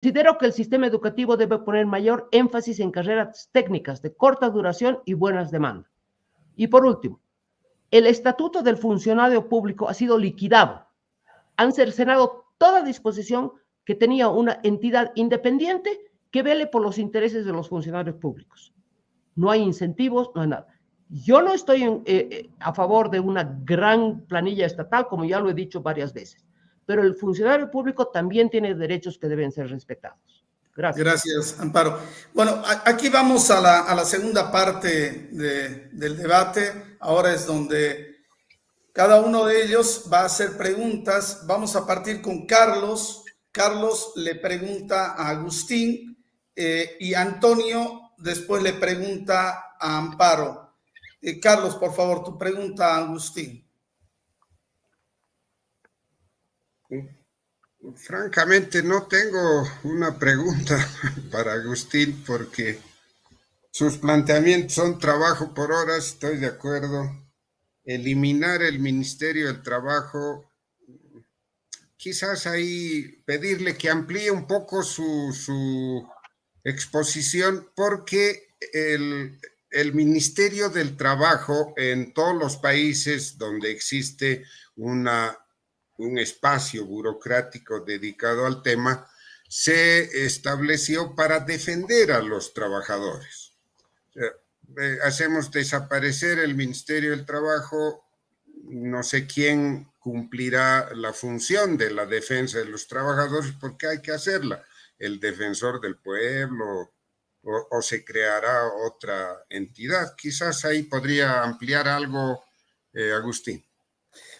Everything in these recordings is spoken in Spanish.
Considero que el sistema educativo debe poner mayor énfasis en carreras técnicas de corta duración y buenas demandas. Y por último, el estatuto del funcionario público ha sido liquidado. Han cercenado toda disposición que tenía una entidad independiente que vele por los intereses de los funcionarios públicos. No hay incentivos, no hay nada. Yo no estoy a favor de una gran planilla estatal, como ya lo he dicho varias veces, pero el funcionario público también tiene derechos que deben ser respetados. Gracias. Gracias, Amparo. Bueno, aquí vamos a la segunda parte del debate. Ahora es donde cada uno de ellos va a hacer preguntas. Vamos a partir con Carlos. Carlos le pregunta a Agustín y Antonio después le pregunta a Amparo. Carlos, por favor, tu pregunta a Agustín. Francamente, no tengo una pregunta para Agustín porque sus planteamientos son trabajo por horas, estoy de acuerdo. Eliminar el Ministerio del Trabajo, quizás ahí pedirle que amplíe un poco su exposición, porque el Ministerio del Trabajo en todos los países donde existe un espacio burocrático dedicado al tema, se estableció para defender a los trabajadores. Hacemos desaparecer el Ministerio del Trabajo, no sé quién cumplirá la función de la defensa de los trabajadores, porque hay que hacerla, el defensor del pueblo, o se creará otra entidad. Quizás ahí podría ampliar algo, Agustín.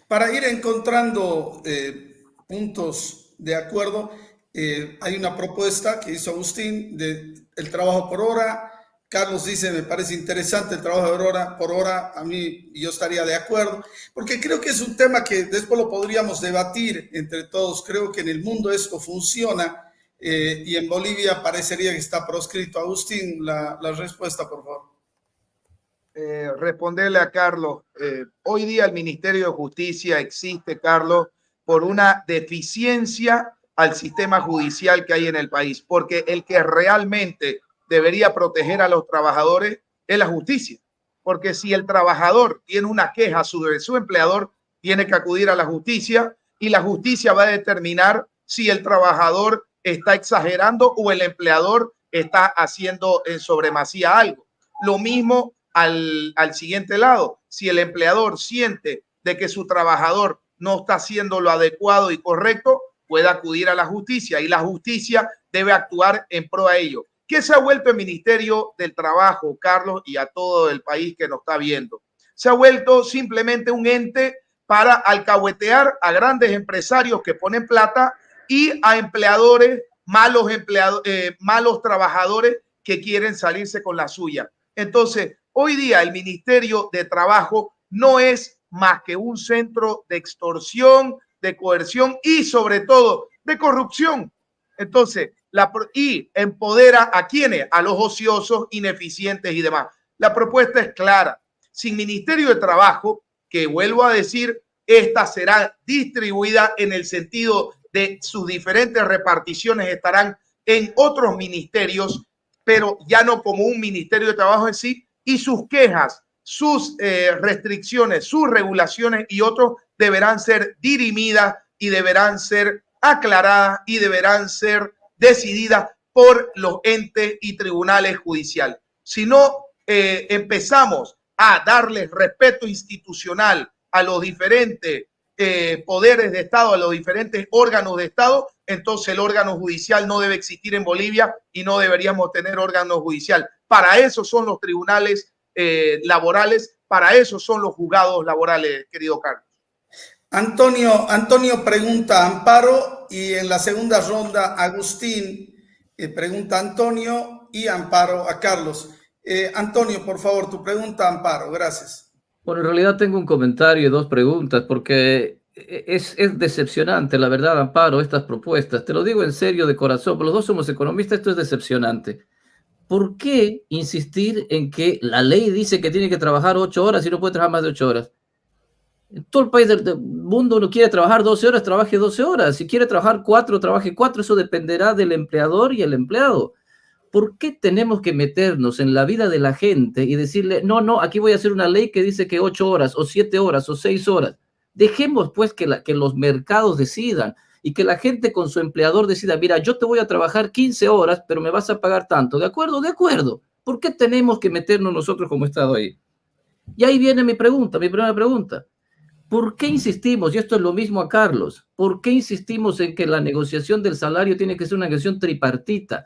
Para ir encontrando puntos de acuerdo, hay una propuesta que hizo Agustín del trabajo por hora. Carlos dice, me parece interesante el trabajo por hora, a mí yo estaría de acuerdo, porque creo que es un tema que después lo podríamos debatir entre todos. Creo que en el mundo esto funciona y en Bolivia parecería que está proscrito. Agustín, la respuesta, por favor. Responderle a Carlos. Hoy día el Ministerio de Justicia existe, Carlos, por una deficiencia al sistema judicial que hay en el país, porque el que realmente debería proteger a los trabajadores es la justicia, porque si el trabajador tiene una queja sobre su empleador, tiene que acudir a la justicia y la justicia va a determinar si el trabajador está exagerando o el empleador está haciendo en sobremasía algo. Lo mismo al siguiente lado, si el empleador siente de que su trabajador no está haciendo lo adecuado y correcto, puede acudir a la justicia y la justicia debe actuar en pro a ello. ¿Qué se ha vuelto el Ministerio del Trabajo, Carlos, y a todo el país que nos está viendo? Se ha vuelto simplemente un ente para alcahuetear a grandes empresarios que ponen plata y a empleadores, malos trabajadores que quieren salirse con la suya. Entonces, hoy día el Ministerio de Trabajo no es más que un centro de extorsión, de coerción y sobre todo de corrupción. Entonces, y empodera a quienes, a los ociosos, ineficientes y demás. La propuesta es clara. Sin Ministerio de Trabajo, que vuelvo a decir, esta será distribuida en el sentido de sus diferentes reparticiones, estarán en otros ministerios, pero ya no como un Ministerio de Trabajo en sí, y sus quejas, sus restricciones, sus regulaciones y otros deberán ser dirimidas y deberán ser aclaradas y deberán ser decididas por los entes y tribunales judiciales. Si no empezamos a darles respeto institucional a los diferentes poderes de Estado, a los diferentes órganos de Estado, entonces el órgano judicial no debe existir en Bolivia y no deberíamos tener órgano judicial. Para eso son los tribunales laborales, para eso son los juzgados laborales, querido Carlos. Antonio pregunta a Amparo y en la segunda ronda Agustín pregunta a Antonio y Amparo a Carlos. Antonio, por favor, tu pregunta a Amparo. Gracias. Bueno, en realidad tengo un comentario y dos preguntas porque es decepcionante, la verdad, Amparo, estas propuestas. Te lo digo en serio, de corazón, los dos somos economistas, esto es decepcionante. ¿Por qué insistir en que la ley dice que tiene que trabajar 8 horas y no puede trabajar más de 8 horas? En todo el país del mundo uno quiere trabajar 12 horas, trabaje 12 horas. Si quiere trabajar 4, trabaje 4. Eso dependerá del empleador y el empleado. ¿Por qué tenemos que meternos en la vida de la gente y decirle, no, no, aquí voy a hacer una ley que dice que 8 horas, o 7 horas, o 6 horas? Dejemos pues que los mercados decidan y que la gente con su empleador decida, mira, yo te voy a trabajar 15 horas, pero me vas a pagar tanto. ¿De acuerdo? De acuerdo. ¿Por qué tenemos que meternos nosotros como Estado ahí? Y ahí viene mi pregunta, mi primera pregunta. ¿Por qué insistimos, y esto es lo mismo a Carlos, por qué insistimos en que la negociación del salario tiene que ser una negociación tripartita?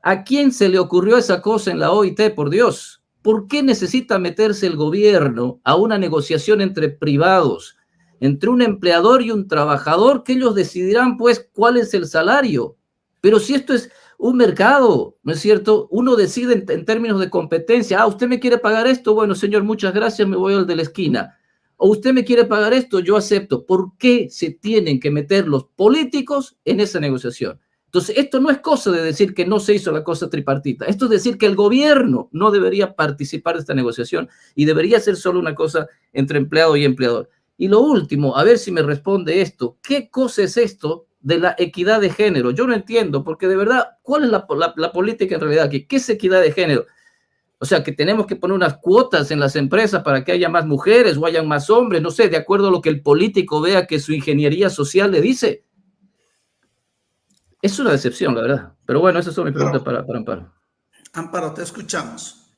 ¿A quién se le ocurrió esa cosa en la OIT, por Dios? ¿Por qué necesita meterse el gobierno a una negociación entre privados, entre un empleador y un trabajador, que ellos decidirán, pues, cuál es el salario? Pero si esto es un mercado, ¿no es cierto? Uno decide en términos de competencia. Ah, ¿usted me quiere pagar esto? Bueno, señor, muchas gracias, me voy al de la esquina. O usted me quiere pagar esto, yo acepto. ¿Por qué se tienen que meter los políticos en esa negociación? Entonces, esto no es cosa de decir que no se hizo la cosa tripartita. Esto es decir que el gobierno no debería participar de esta negociación y debería ser solo una cosa entre empleado y empleador. Y lo último, a ver si me responde esto. ¿Qué cosa es esto de la equidad de género? Yo no entiendo, porque de verdad, ¿cuál es la política en realidad aquí? ¿Qué es equidad de género? O sea, que tenemos que poner unas cuotas en las empresas para que haya más mujeres o hayan más hombres, no sé, de acuerdo a lo que el político vea que su ingeniería social le dice. Es una decepción, la verdad. Pero bueno, esas son mis preguntas para Amparo. Amparo, te escuchamos.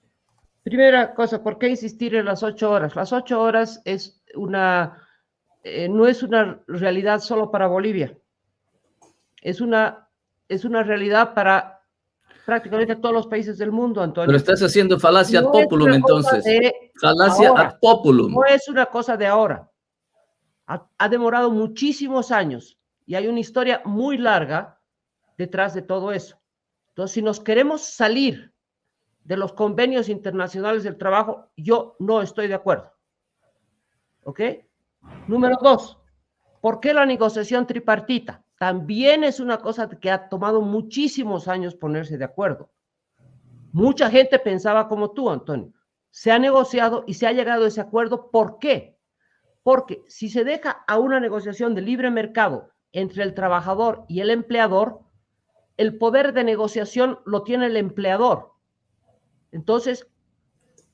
Primera cosa, ¿por qué insistir en las 8 horas? Las 8 horas es no es una realidad solo para Bolivia. Es una realidad para prácticamente todos los países del mundo, Antonio. Pero estás haciendo falacia ad populum, entonces. Falacia ad populum. No es una cosa de ahora. Ha demorado muchísimos años y hay una historia muy larga detrás de todo eso. Entonces, si nos queremos salir de los convenios internacionales del trabajo, yo no estoy de acuerdo. ¿Ok? Número 2, ¿por qué la negociación tripartita? También es una cosa que ha tomado muchísimos años ponerse de acuerdo. Mucha gente pensaba como tú, Antonio. Se ha negociado y se ha llegado a ese acuerdo. ¿Por qué? Porque si se deja a una negociación de libre mercado entre el trabajador y el empleador, el poder de negociación lo tiene el empleador. Entonces,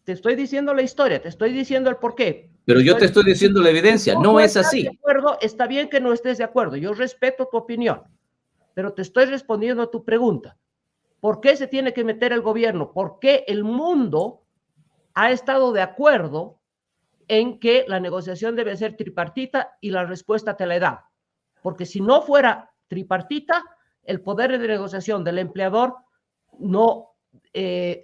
te estoy diciendo la historia, te estoy diciendo el por qué. Pero yo te estoy diciendo la evidencia, no es así. De acuerdo, está bien que no estés de acuerdo, yo respeto tu opinión, pero te estoy respondiendo a tu pregunta. ¿Por qué se tiene que meter el gobierno? ¿Por qué el mundo ha estado de acuerdo en que la negociación debe ser tripartita? Y la respuesta te la da. Porque si no fuera tripartita, el poder de negociación del empleador no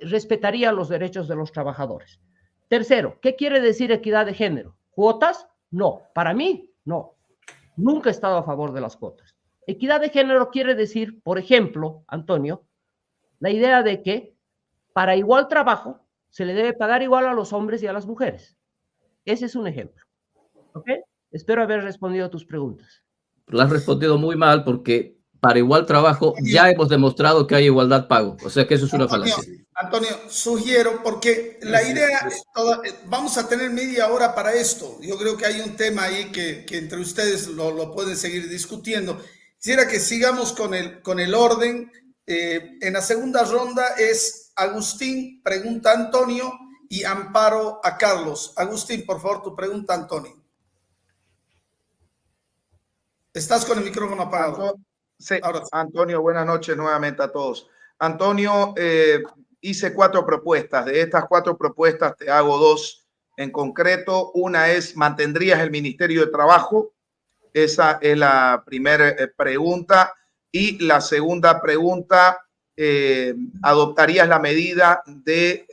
respetaría los derechos de los trabajadores. Tercero, ¿qué quiere decir equidad de género? ¿Cuotas? No, para mí, no. Nunca he estado a favor de las cuotas. Equidad de género quiere decir, por ejemplo, Antonio, la idea de que para igual trabajo se le debe pagar igual a los hombres y a las mujeres. Ese es un ejemplo. ¿Ok? Espero haber respondido a tus preguntas. Lo has respondido muy mal porque para igual trabajo ya hemos demostrado que hay igualdad pago. O sea que eso es una falacia. Antonio, sugiero, porque la idea, vamos a tener media hora para esto. Yo creo que hay un tema ahí que entre ustedes lo pueden seguir discutiendo. Quisiera que sigamos con el orden. En la segunda ronda es Agustín, pregunta a Antonio, y Amparo a Carlos. Agustín, por favor, tu pregunta a Antonio. Estás con el micrófono apagado. Sí, Antonio, buenas noches nuevamente a todos. Antonio, hice 4 propuestas. De estas 4 propuestas te hago 2 en concreto. Una es, ¿mantendrías el Ministerio de Trabajo? Esa es la primera pregunta. Y la segunda pregunta, ¿adoptarías la medida de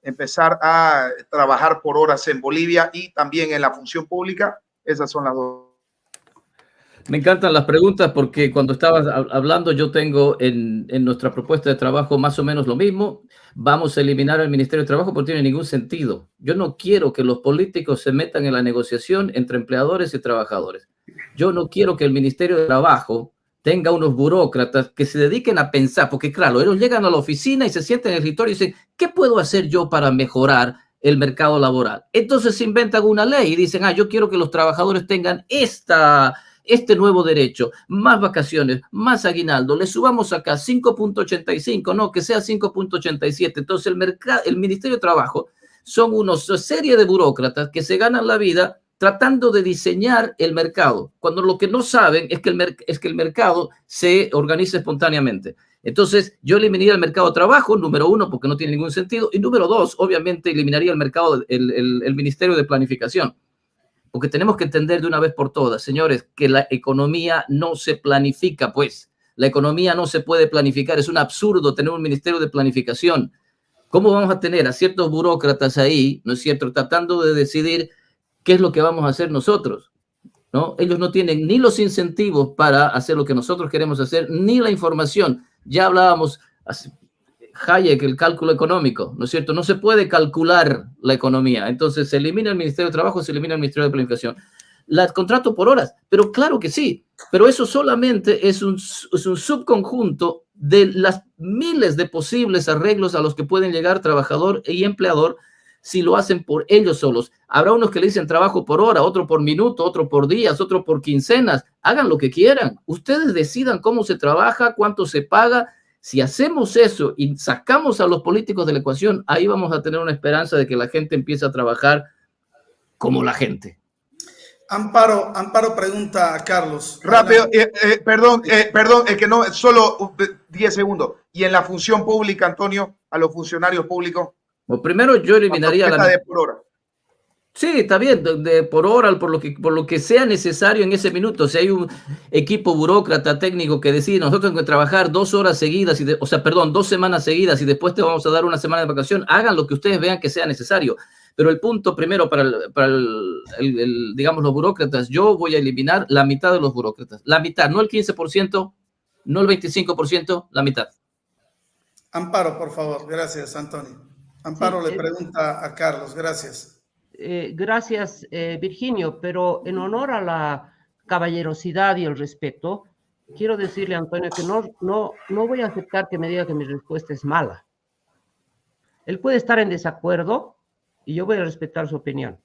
empezar a trabajar por horas en Bolivia y también en la función pública? Esas son las 2. Me encantan las preguntas porque cuando estabas hablando yo tengo en nuestra propuesta de trabajo más o menos lo mismo. Vamos a eliminar el Ministerio de Trabajo porque no tiene ningún sentido. Yo no quiero que los políticos se metan en la negociación entre empleadores y trabajadores. Yo no quiero que el Ministerio de Trabajo tenga unos burócratas que se dediquen a pensar, porque claro, ellos llegan a la oficina y se sientan en el escritorio y dicen, ¿qué puedo hacer yo para mejorar el mercado laboral. Entonces se inventan una ley y dicen, yo quiero que los trabajadores tengan este nuevo derecho, más vacaciones, más aguinaldo, le subamos acá 5.85, no, que sea 5.87. Entonces el Ministerio de Trabajo son una serie de burócratas que se ganan la vida tratando de diseñar el mercado, cuando lo que no saben es que el mercado se organiza espontáneamente. Entonces, yo eliminaría el mercado de trabajo, número uno, porque no tiene ningún sentido, y número dos, obviamente, eliminaría el mercado, el Ministerio de Planificación, porque tenemos que entender de una vez por todas, señores, que la economía no se planifica, pues. La economía no se puede planificar, es un absurdo tener un Ministerio de Planificación. ¿Cómo vamos a tener a ciertos burócratas ahí, no es cierto, tratando de decidir qué es lo que vamos a hacer nosotros? ¿No? Ellos no tienen ni los incentivos para hacer lo que nosotros queremos hacer, ni la información. Ya hablábamos, Hayek, el cálculo económico, ¿no es cierto? No se puede calcular la economía. Entonces se elimina el Ministerio de Trabajo, se elimina el Ministerio de Planificación. El contrato por horas, pero claro que sí, pero eso solamente es un subconjunto de las miles de posibles arreglos a los que pueden llegar trabajador y empleador si lo hacen por ellos solos. Habrá unos que le dicen trabajo por hora, otro por minuto, otro por días, otro por quincenas. Hagan lo que quieran. Ustedes decidan cómo se trabaja, cuánto se paga. Si hacemos eso y sacamos a los políticos de la ecuación, ahí vamos a tener una esperanza de que la gente empiece a trabajar como la gente. Amparo pregunta a Carlos. Rápido, perdón, es que no, solo 10 segundos. ¿Y en la función pública, Antonio, a los funcionarios públicos? Bueno, primero yo eliminaría la de por hora. Sí, está bien, por hora, por lo que sea necesario en ese minuto. Si hay un equipo burócrata técnico que decide, nosotros tenemos que trabajar 2 horas seguidas, 2 semanas seguidas y después te vamos a dar una semana de vacación, hagan lo que ustedes vean que sea necesario. Pero el punto primero para digamos, los burócratas, yo voy a eliminar la mitad de los burócratas. La mitad, no el 15%, no el 25%, la mitad. Amparo, por favor. Gracias, Antonio. Amparo le pregunta a Carlos. Gracias. Gracias, Virginio, pero en honor a la caballerosidad y el respeto, quiero decirle a Antonio que no voy a aceptar que me diga que mi respuesta es mala. Él puede estar en desacuerdo y yo voy a respetar su opinión,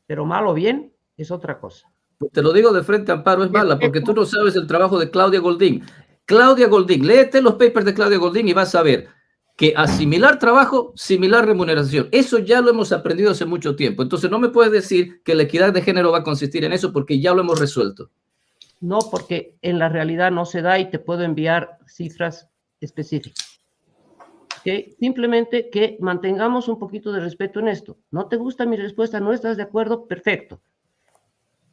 pero mal o bien es otra cosa. Te lo digo de frente, Amparo, es mala, porque tú no sabes el trabajo de Claudia Goldín. Claudia Goldín, léete los papers de Claudia Goldín y vas a ver que asimilar trabajo, similar remuneración. Eso ya lo hemos aprendido hace mucho tiempo. Entonces no me puedes decir que la equidad de género va a consistir en eso porque ya lo hemos resuelto. No, porque en la realidad no se da y te puedo enviar cifras específicas. ¿Okay? Simplemente que mantengamos un poquito de respeto en esto. ¿No te gusta mi respuesta? ¿No estás de acuerdo? Perfecto.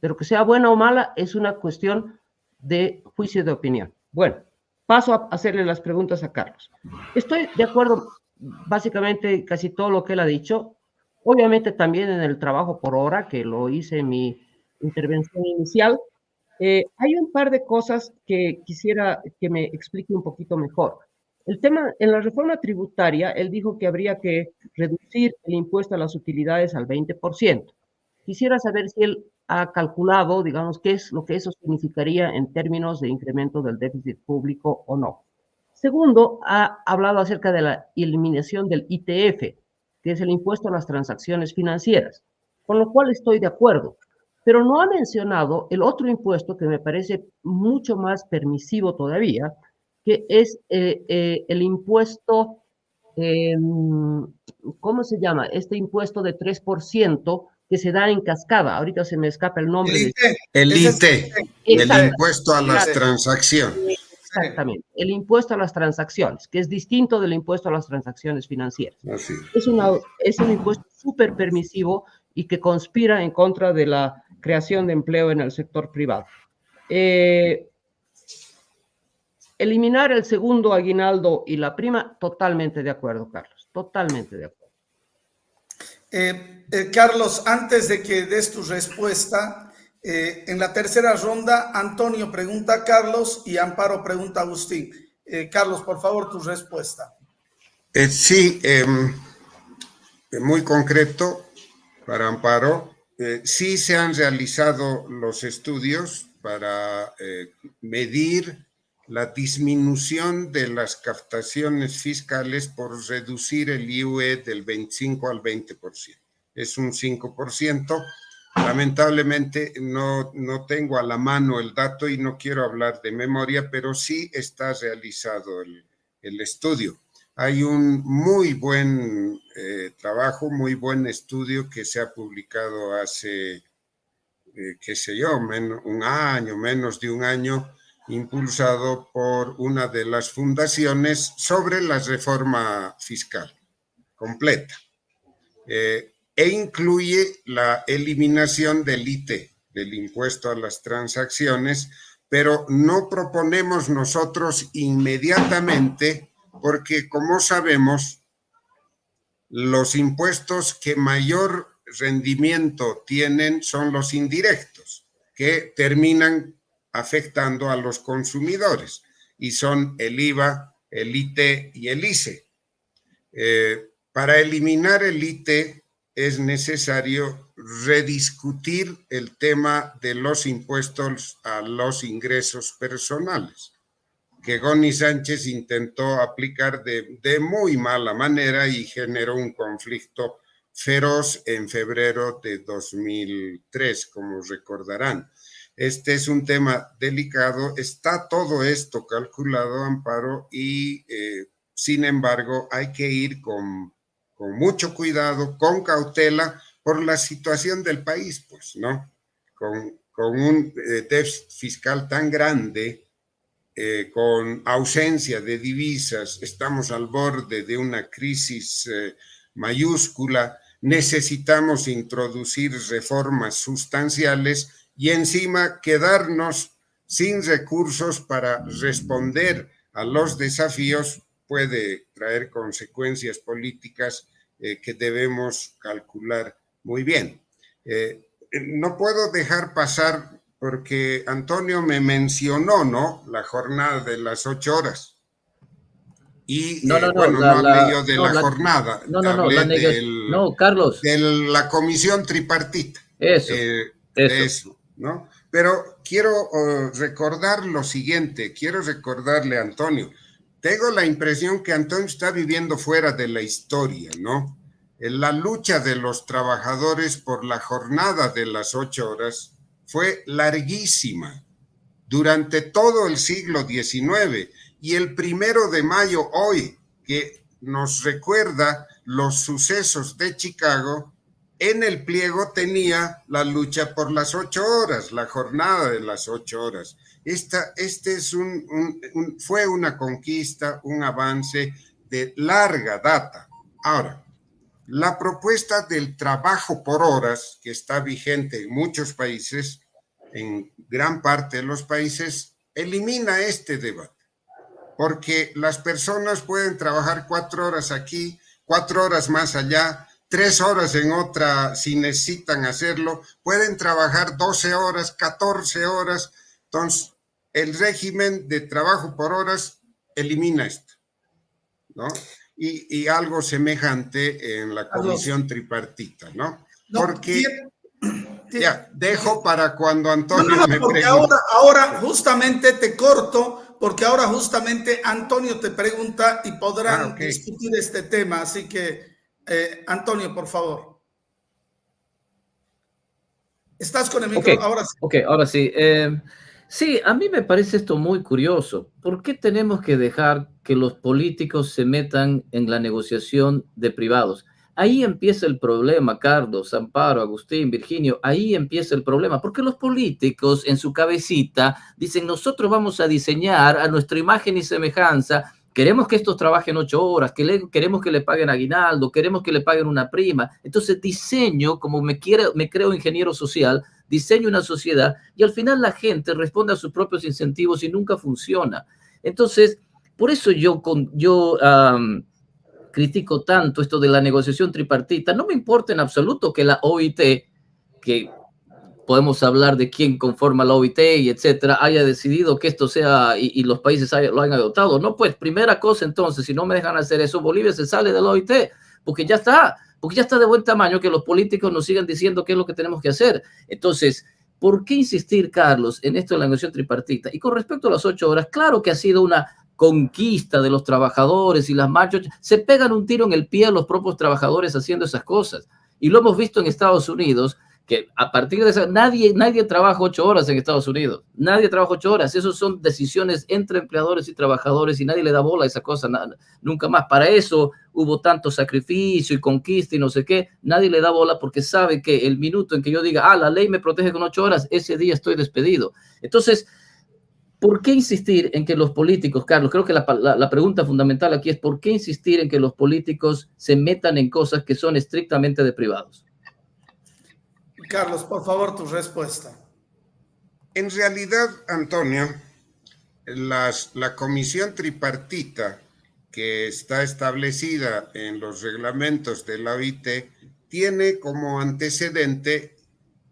Pero que sea buena o mala es una cuestión de juicio de opinión. Bueno, paso a hacerle las preguntas a Carlos. Estoy de acuerdo básicamente casi todo lo que él ha dicho. Obviamente también en el trabajo por hora, que lo hice en mi intervención inicial. Hay un par de cosas que quisiera que me explique un poquito mejor. El tema, en la reforma tributaria, él dijo que habría que reducir el impuesto a las utilidades al 20%. Quisiera saber si él ha calculado, digamos, qué es lo que eso significaría en términos de incremento del déficit público o no. Segundo, ha hablado acerca de la eliminación del ITF, que es el impuesto a las transacciones financieras, con lo cual estoy de acuerdo, pero no ha mencionado el otro impuesto que me parece mucho más permisivo todavía, que es el impuesto, ¿cómo se llama? Este impuesto de 3%, que se da en cascada. Ahorita se me escapa el nombre. El impuesto a las transacciones. Exactamente, el impuesto a las transacciones, que es distinto del impuesto a las transacciones financieras. Así. Es un impuesto súper permisivo y que conspira en contra de la creación de empleo en el sector privado. Eliminar el segundo aguinaldo y la prima, totalmente de acuerdo, Carlos, totalmente de acuerdo. Carlos, antes de que des tu respuesta, en la tercera ronda, Antonio pregunta a Carlos y Amparo pregunta a Agustín. Carlos, por favor, tu respuesta. Sí, muy concreto para Amparo. Sí se han realizado los estudios para medir la disminución de las captaciones fiscales por reducir el IUE del 25 al 20%. Es un 5%. Lamentablemente no tengo a la mano el dato y no quiero hablar de memoria, pero sí está realizado el estudio. Hay un muy buen trabajo, muy buen estudio que se ha publicado hace, qué sé yo, un año, menos de un año, impulsado por una de las fundaciones sobre la reforma fiscal completa. E incluye la eliminación del IT, del impuesto a las transacciones, pero no proponemos nosotros inmediatamente, porque como sabemos, los impuestos que mayor rendimiento tienen son los indirectos, que terminan afectando a los consumidores, y son el IVA, el IT y el ICE. Para eliminar el IT es necesario rediscutir el tema de los impuestos a los ingresos personales, que Goni Sánchez intentó aplicar de muy mala manera y generó un conflicto feroz en febrero de 2003, como recordarán. Este es un tema delicado, está todo esto calculado, Amparo, y sin embargo hay que ir con mucho cuidado, con cautela, por la situación del país, pues, ¿no? Con un déficit fiscal tan grande, con ausencia de divisas, estamos al borde de una crisis mayúscula, necesitamos introducir reformas sustanciales y encima quedarnos sin recursos para responder a los desafíos puede traer consecuencias políticas que debemos calcular muy bien. No puedo dejar pasar, porque Antonio me mencionó, ¿no?, la jornada de las 8 horas. Y no hablé yo de la jornada, Carlos. De la comisión tripartita. Eso. ¿no? Pero quiero recordar lo siguiente, quiero recordarle a Antonio. Tengo la impresión que Antonio está viviendo fuera de la historia, ¿no? La lucha de los trabajadores por la jornada de las 8 horas fue larguísima durante todo el siglo XIX, y el 1 de mayo hoy, que nos recuerda los sucesos de Chicago, en el pliego tenía la lucha por las 8 horas, la jornada de las 8 horas. Fue una conquista, un avance de larga data. Ahora, la propuesta del trabajo por horas, que está vigente en muchos países, en gran parte de los países, elimina este debate, porque las personas pueden trabajar 4 horas aquí, 4 horas más allá, 3 horas en otra si necesitan hacerlo, pueden trabajar 12 horas, 14 horas, entonces el régimen de trabajo por horas elimina esto, ¿no? Y algo semejante en la comisión tripartita, ¿no? Porque ya, dejo para cuando Antonio me porque pregunte. ahora justamente te corto, porque ahora justamente Antonio te pregunta y podrán discutir este tema, así que Antonio, por favor. ¿Estás con el micrófono? Ahora sí. Ok, ahora sí. Sí, a mí me parece esto muy curioso. ¿Por qué tenemos que dejar que los políticos se metan en la negociación de privados? Ahí empieza el problema, Carlos, Amparo, Agustín, Virginio, ahí empieza el problema, porque los políticos en su cabecita dicen, nosotros vamos a diseñar a nuestra imagen y semejanza, queremos que estos trabajen 8 horas, queremos que le paguen aguinaldo, queremos que le paguen una prima. Entonces diseño, como me creo ingeniero social, diseño una sociedad y al final la gente responde a sus propios incentivos y nunca funciona. Entonces, por eso yo critico tanto esto de la negociación tripartita. No me importa en absoluto que la OIT, que podemos hablar de quién conforma la OIT y etcétera, haya decidido que esto sea y los países lo hayan adoptado. No, pues, primera cosa entonces, si no me dejan hacer eso, Bolivia se sale de la OIT, porque ya está de buen tamaño que los políticos nos sigan diciendo qué es lo que tenemos que hacer. Entonces, ¿Por qué insistir, Carlos, en esto de la negociación tripartita? Y con respecto a las 8 horas, claro que ha sido una conquista de los trabajadores y las marchas. Se pegan un tiro en el pie a los propios trabajadores haciendo esas cosas. Y lo hemos visto en Estados Unidos, que a partir de eso, nadie trabaja 8 horas en Estados Unidos. Nadie trabaja 8 horas. Esas son decisiones entre empleadores y trabajadores y nadie le da bola a esa cosa, nunca más. Para eso hubo tanto sacrificio y conquista y no sé qué. Nadie le da bola porque sabe que el minuto en que yo diga, la ley me protege con 8 horas, ese día estoy despedido. Entonces, ¿por qué insistir en que los políticos, Carlos? Creo que la pregunta fundamental aquí es ¿por qué insistir en que los políticos se metan en cosas que son estrictamente de privados? Carlos, por favor, tu respuesta. En realidad, Antonio, la comisión tripartita que está establecida en los reglamentos de la OIT tiene como antecedente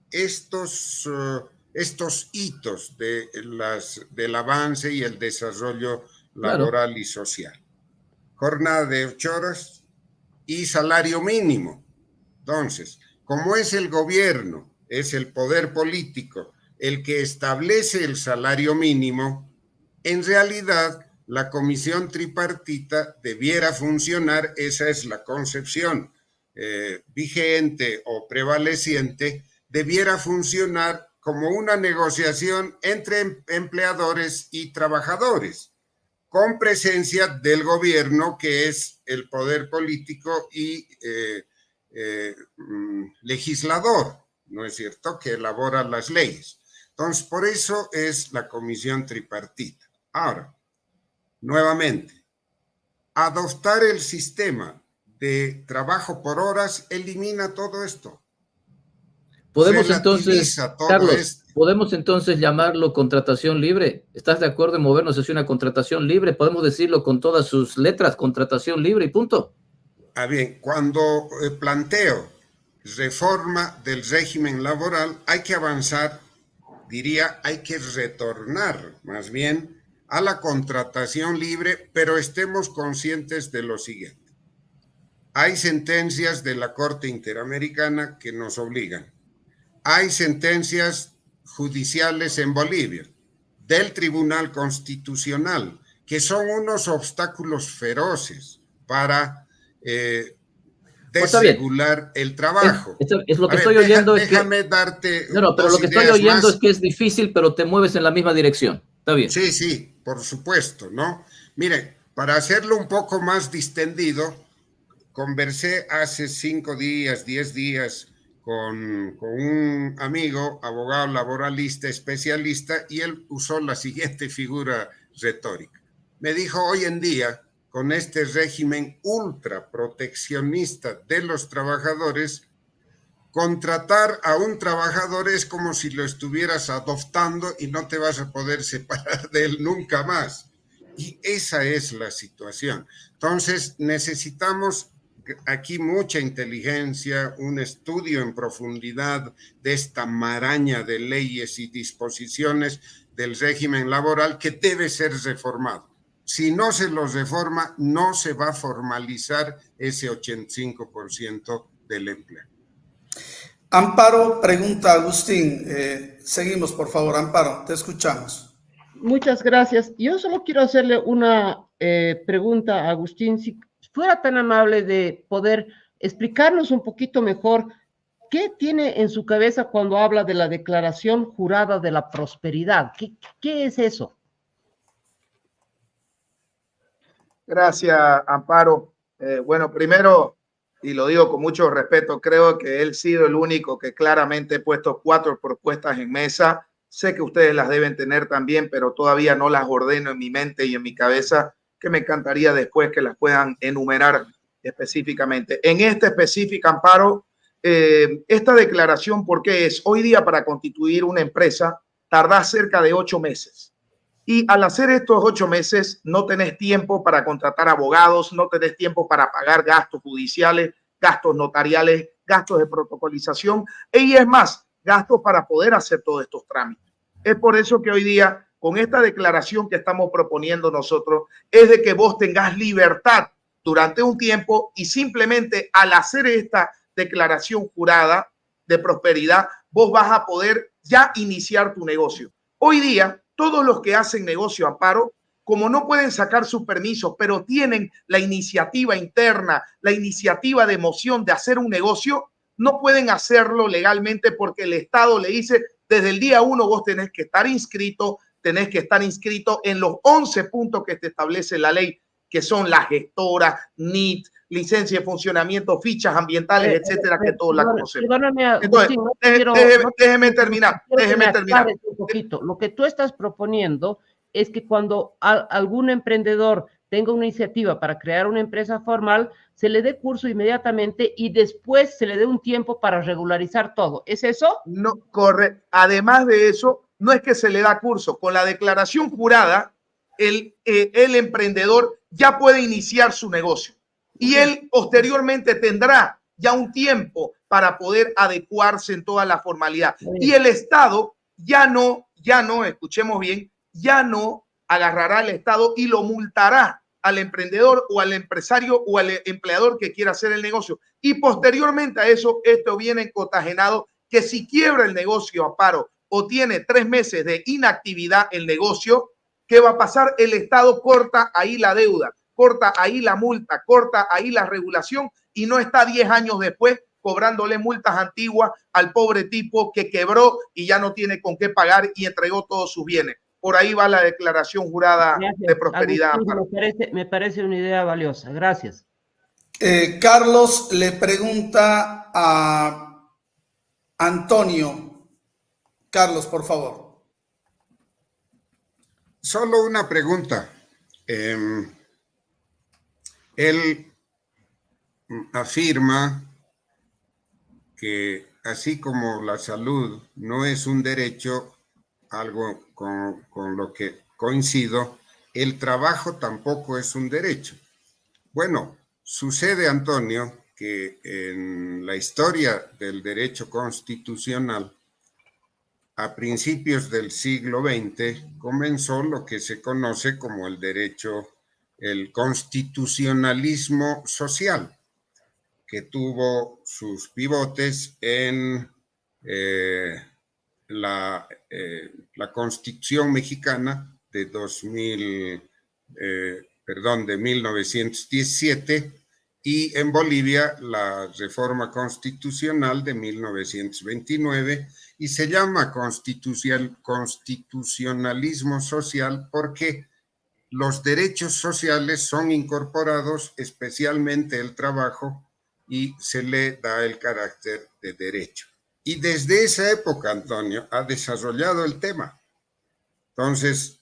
estos hitos del avance y el desarrollo laboral, claro, y social. Jornada de 8 horas y salario mínimo. Entonces, como es el gobierno, es el poder político el que establece el salario mínimo, en realidad la comisión tripartita debiera funcionar, esa es la concepción vigente o prevaleciente, debiera funcionar como una negociación entre empleadores y trabajadores, con presencia del gobierno, que es el poder político y legislador, ¿no es cierto?, que elabora las leyes. Entonces, por eso es la comisión tripartita. Ahora, nuevamente, adoptar el sistema de trabajo por horas elimina todo esto. Podemos entonces, Carlos, ¿podemos entonces llamarlo contratación libre? ¿Estás de acuerdo en movernos hacia una contratación libre? ¿Podemos decirlo con todas sus letras, contratación libre y punto? Bien, cuando planteo reforma del régimen laboral, hay que avanzar, diría, hay que retornar más bien a la contratación libre, pero estemos conscientes de lo siguiente. Hay sentencias de la Corte Interamericana que nos obligan. Hay sentencias judiciales en Bolivia, del Tribunal Constitucional, que son unos obstáculos feroces para desregular el trabajo. Es lo que estoy oyendo. Déjame darte. No, pero lo que estoy oyendo es que es difícil, pero te mueves en la misma dirección. Está bien. Sí, por supuesto, ¿no? Mire, para hacerlo un poco más distendido, conversé hace 5 días, 10 días con un amigo, abogado laboralista, especialista, y él usó la siguiente figura retórica. Me dijo, hoy en día, con este régimen ultra proteccionista de los trabajadores, contratar a un trabajador es como si lo estuvieras adoptando y no te vas a poder separar de él nunca más. Y esa es la situación. Entonces, necesitamos aquí mucha inteligencia, un estudio en profundidad de esta maraña de leyes y disposiciones del régimen laboral que debe ser reformado. Si no se los reforma, no se va a formalizar ese 85% del empleo. Amparo, pregunta Agustín. Seguimos, por favor, Amparo, te escuchamos. Muchas gracias. Yo solo quiero hacerle una pregunta a Agustín. Si fuera tan amable de poder explicarnos un poquito mejor qué tiene en su cabeza cuando habla de la declaración jurada de la prosperidad. ¿Qué es eso? Gracias, Amparo. Bueno, primero, y lo digo con mucho respeto, creo que él ha sido el único que claramente he puesto 4 propuestas en mesa. Sé que ustedes las deben tener también, pero todavía no las ordeno en mi mente y en mi cabeza, que me encantaría después que las puedan enumerar específicamente. En esta específica, Amparo, esta declaración, ¿por qué es? Hoy día para constituir una empresa tarda cerca de 8 meses. Y al hacer estos 8 meses, no tenés tiempo para contratar abogados, no tenés tiempo para pagar gastos judiciales, gastos notariales, gastos de protocolización, y es más, gastos para poder hacer todos estos trámites. Es por eso que hoy día, con esta declaración que estamos proponiendo nosotros, es de que vos tengas libertad durante un tiempo y simplemente al hacer esta declaración jurada, de prosperidad, vos vas a poder ya iniciar tu negocio. Hoy día, todos los que hacen negocio, Amparo, como no pueden sacar sus permisos, pero tienen la iniciativa interna, la iniciativa de emoción de hacer un negocio, no pueden hacerlo legalmente porque el Estado le dice, desde el día 1 vos tenés que estar inscrito en los 11 puntos que te establece la ley, que son la gestora, NIT, licencia de funcionamiento, fichas ambientales, etcétera, que todos la conocemos. Entonces, déjeme terminar. Un poquito. Lo que tú estás proponiendo es que cuando algún emprendedor tenga una iniciativa para crear una empresa formal, se le dé curso inmediatamente y después se le dé un tiempo para regularizar todo. ¿Es eso? No, corre. Además de eso, no es que se le da curso. Con la declaración jurada, el emprendedor ya puede iniciar su negocio y él posteriormente tendrá ya un tiempo para poder adecuarse en toda la formalidad. Y el Estado ya no, escuchemos bien, ya no agarrará al Estado y lo multará al emprendedor o al empresario o al empleador que quiera hacer el negocio. Y posteriormente a eso, esto viene concatenado que si quiebra el negocio, Amparo, o tiene 3 meses de inactividad el negocio, ¿qué va a pasar? El Estado corta ahí la deuda, corta ahí la multa, corta ahí la regulación y no está 10 años después cobrándole multas antiguas al pobre tipo que quebró y ya no tiene con qué pagar y entregó todos sus bienes. Por ahí va la declaración jurada de prosperidad. Agustín, me parece una idea valiosa. Gracias. Carlos le pregunta a Antonio. Carlos, por favor. Solo una pregunta. Él afirma que así como la salud no es un derecho, algo con lo que coincido, el trabajo tampoco es un derecho. Bueno, sucede, Antonio, que en la historia del derecho constitucional, a principios del siglo XX, comenzó lo que se conoce como el constitucionalismo social, que tuvo sus pivotes en la Constitución mexicana de 1917 y en Bolivia la reforma constitucional de 1929 y se llama constitucionalismo social porque los derechos sociales son incorporados, especialmente el trabajo, y se le da el carácter de derecho. Y desde esa época, Antonio, ha desarrollado el tema. Entonces,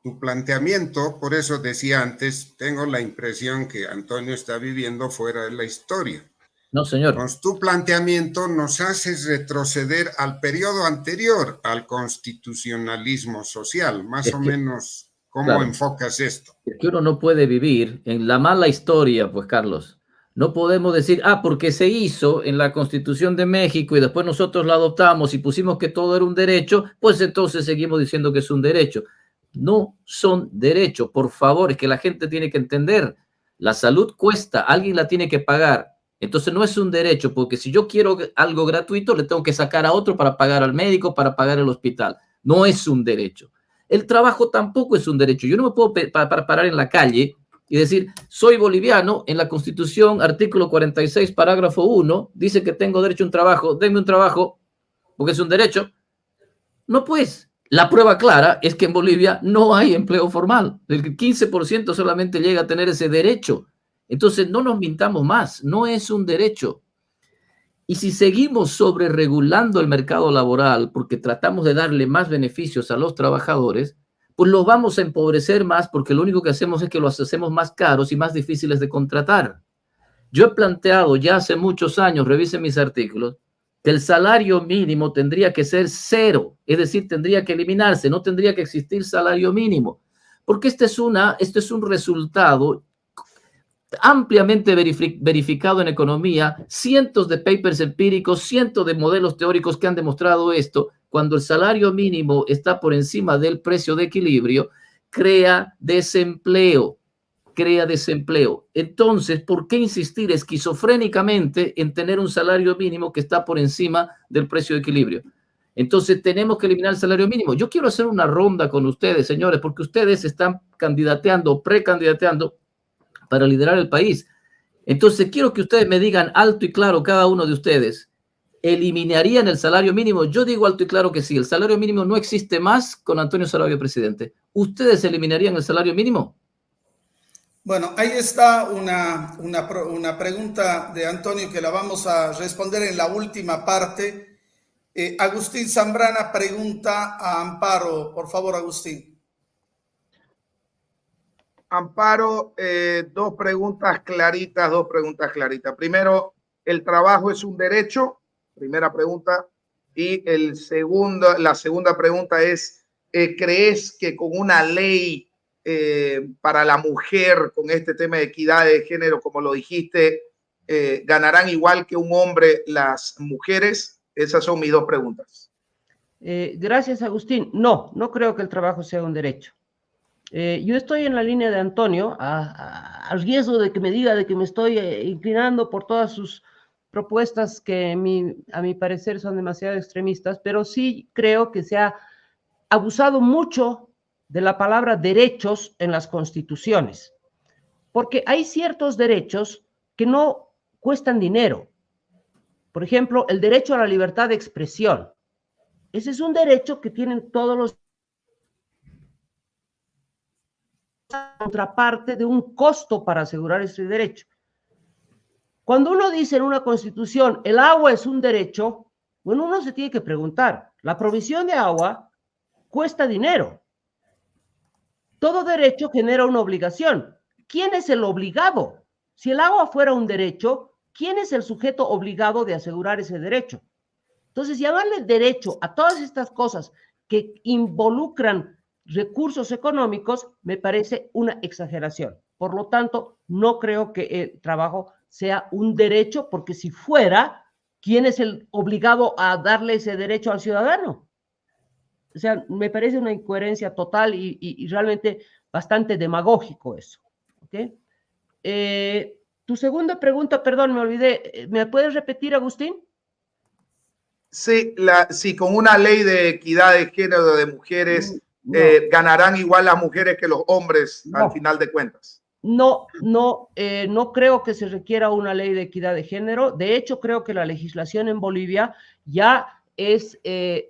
tu planteamiento, por eso decía antes, tengo la impresión que Antonio está viviendo fuera de la historia. No, señor. Entonces, tu planteamiento nos hace retroceder al periodo anterior al constitucionalismo social, más o menos, ¿cómo enfocas esto? Es que uno no puede vivir en la mala historia, pues, Carlos. No podemos decir, porque se hizo en la Constitución de México y después nosotros la adoptamos y pusimos que todo era un derecho, pues entonces seguimos diciendo que es un derecho. No son derechos, por favor, es que la gente tiene que entender. La salud cuesta, alguien la tiene que pagar. Entonces no es un derecho, porque si yo quiero algo gratuito, le tengo que sacar a otro para pagar al médico, para pagar el hospital. No es un derecho. El trabajo tampoco es un derecho. Yo no me puedo parar en la calle y decir, soy boliviano, en la Constitución, artículo 46, parágrafo 1, dice que tengo derecho a un trabajo, denme un trabajo, porque es un derecho. No, pues, la prueba clara es que en Bolivia no hay empleo formal. El 15% solamente llega a tener ese derecho. Entonces, no nos mintamos más, no es un derecho. Y si seguimos sobreregulando el mercado laboral porque tratamos de darle más beneficios a los trabajadores, pues los vamos a empobrecer más porque lo único que hacemos es que los hacemos más caros y más difíciles de contratar. Yo he planteado ya hace muchos años, revisen mis artículos, que el salario mínimo tendría que ser 0, es decir, tendría que eliminarse, no tendría que existir salario mínimo, porque este es un resultado ampliamente verificado en economía, cientos de papers empíricos, cientos de modelos teóricos que han demostrado esto. Cuando el salario mínimo está por encima del precio de equilibrio, crea desempleo. crea desempleo. Entonces, ¿por qué insistir esquizofrénicamente en tener un salario mínimo que está por encima del precio de equilibrio? Entonces, tenemos que eliminar el salario mínimo. Yo quiero hacer una ronda con ustedes, señores, porque ustedes están candidateando, precandidateando para liderar el país. Entonces, quiero que ustedes me digan alto y claro, cada uno de ustedes, ¿eliminarían el salario mínimo? Yo digo alto y claro que sí. El salario mínimo no existe más con Antonio Saravia presidente. ¿Ustedes eliminarían el salario mínimo? Bueno, ahí está una pregunta de Antonio que la vamos a responder en la última parte. Agustín Zambrana pregunta a Amparo. Por favor, Agustín. Amparo, dos preguntas claritas. Primero, ¿el trabajo es un derecho? Primera pregunta. Y la segunda pregunta es, ¿crees que con una ley para la mujer, con este tema de equidad de género, como lo dijiste, ganarán igual que un hombre las mujeres? Esas son mis dos preguntas. Gracias, Agustín. No creo que el trabajo sea un derecho. Yo estoy en la línea de Antonio, a riesgo de que me diga de que me estoy inclinando por todas sus propuestas que a mi parecer son demasiado extremistas, pero sí creo que se ha abusado mucho de la palabra derechos en las constituciones, porque hay ciertos derechos que no cuestan dinero. Por ejemplo, el derecho a la libertad de expresión. Ese es un derecho que tienen todos los contraparte de un costo para asegurar ese derecho. Cuando uno dice en una constitución, el agua es un derecho, bueno, uno se tiene que preguntar, la provisión de agua cuesta dinero. Todo derecho genera una obligación. ¿Quién es el obligado? Si el agua fuera un derecho, ¿quién es el sujeto obligado de asegurar ese derecho? Entonces, llamarle derecho a todas estas cosas que involucran recursos económicos me parece una exageración. Por lo tanto, no creo que el trabajo sea un derecho, porque si fuera, ¿quién es el obligado a darle ese derecho al ciudadano? O sea, me parece una incoherencia total y realmente bastante demagógico eso. ¿Okay? Tu segunda pregunta, perdón, me olvidé. ¿Me puedes repetir, Agustín? Sí, con una ley de equidad de género de mujeres, ganarán igual las mujeres que los hombres al final de cuentas. No creo que se requiera una ley de equidad de género. De hecho, creo que la legislación en Bolivia ya es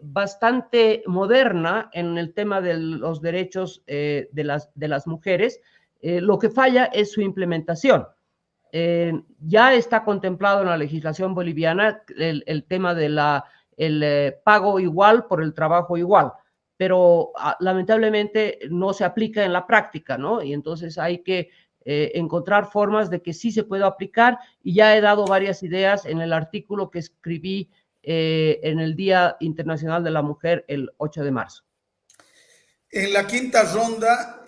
bastante moderna en el tema de los derechos de las mujeres. Lo que falla es su implementación. Ya está contemplado en la legislación boliviana el tema de el pago igual por el trabajo igual, pero lamentablemente no se aplica en la práctica, ¿no? Y entonces hay que encontrar formas de que sí se pueda aplicar, y ya he dado varias ideas en el artículo que escribí en el Día Internacional de la Mujer el 8 de marzo. En la quinta ronda,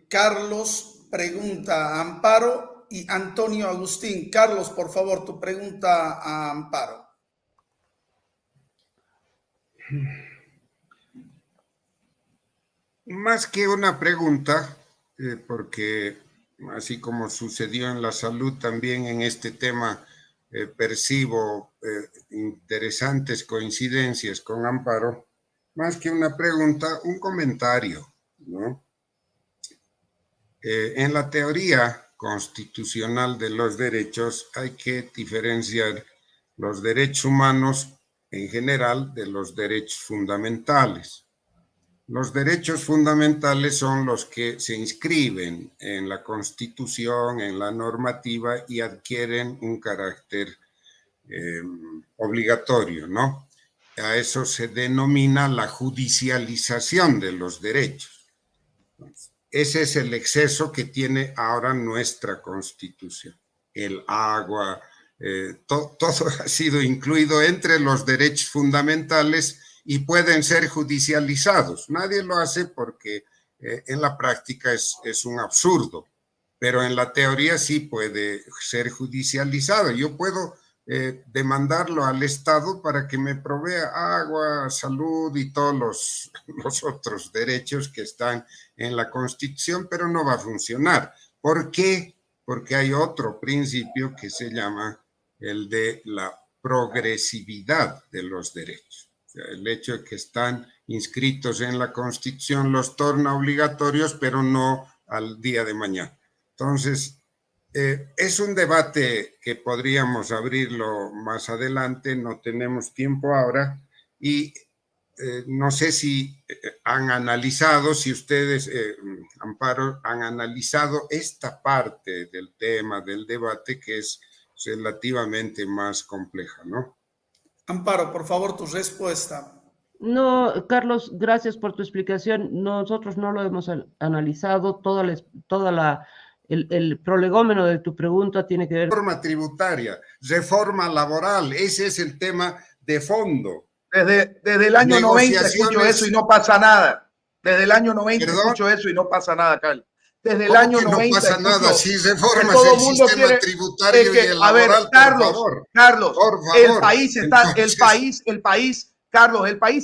Carlos pregunta a Amparo y Antonio Agustín. Carlos, por favor, tu pregunta a Amparo. Más que una pregunta, porque así como sucedió en la salud, también en este tema percibo interesantes coincidencias con Amparo. Más que una pregunta, un comentario, ¿no? En la teoría constitucional de los derechos hay que diferenciar los derechos humanos en general de los derechos fundamentales. Los derechos fundamentales son los que se inscriben en la Constitución, en la normativa, y adquieren un carácter obligatorio, ¿no? A eso se denomina la judicialización de los derechos. Ese es el exceso que tiene ahora nuestra Constitución. El agua, todo ha sido incluido entre los derechos fundamentales y pueden ser judicializados. Nadie lo hace porque en la práctica es un absurdo, pero en la teoría sí puede ser judicializado. Yo puedo demandarlo al Estado para que me provea agua, salud y todos los otros derechos que están en la Constitución, pero no va a funcionar. ¿Por qué? Porque hay otro principio que se llama el de la progresividad de los derechos. O sea, el hecho de que están inscritos en la Constitución los torna obligatorios, pero no al día de mañana. Entonces, es un debate que podríamos abrirlo más adelante, no tenemos tiempo ahora, y no sé si han analizado, si ustedes, Amparo, han analizado esta parte del tema, del debate, que es relativamente más compleja, ¿no? Amparo, por favor, tu respuesta. No, Carlos, gracias por tu explicación. Nosotros no lo hemos analizado. El prolegómeno de tu pregunta tiene que ver. Reforma tributaria, reforma laboral, ese es el tema de fondo. Desde el año 90 escucho eso y no pasa nada. Desde el año 90 escucho eso y no pasa nada, Carlos. Desde el año 90 no pasa nada si reformas todo el sistema tributario y el laboral, Carlos, por favor. El país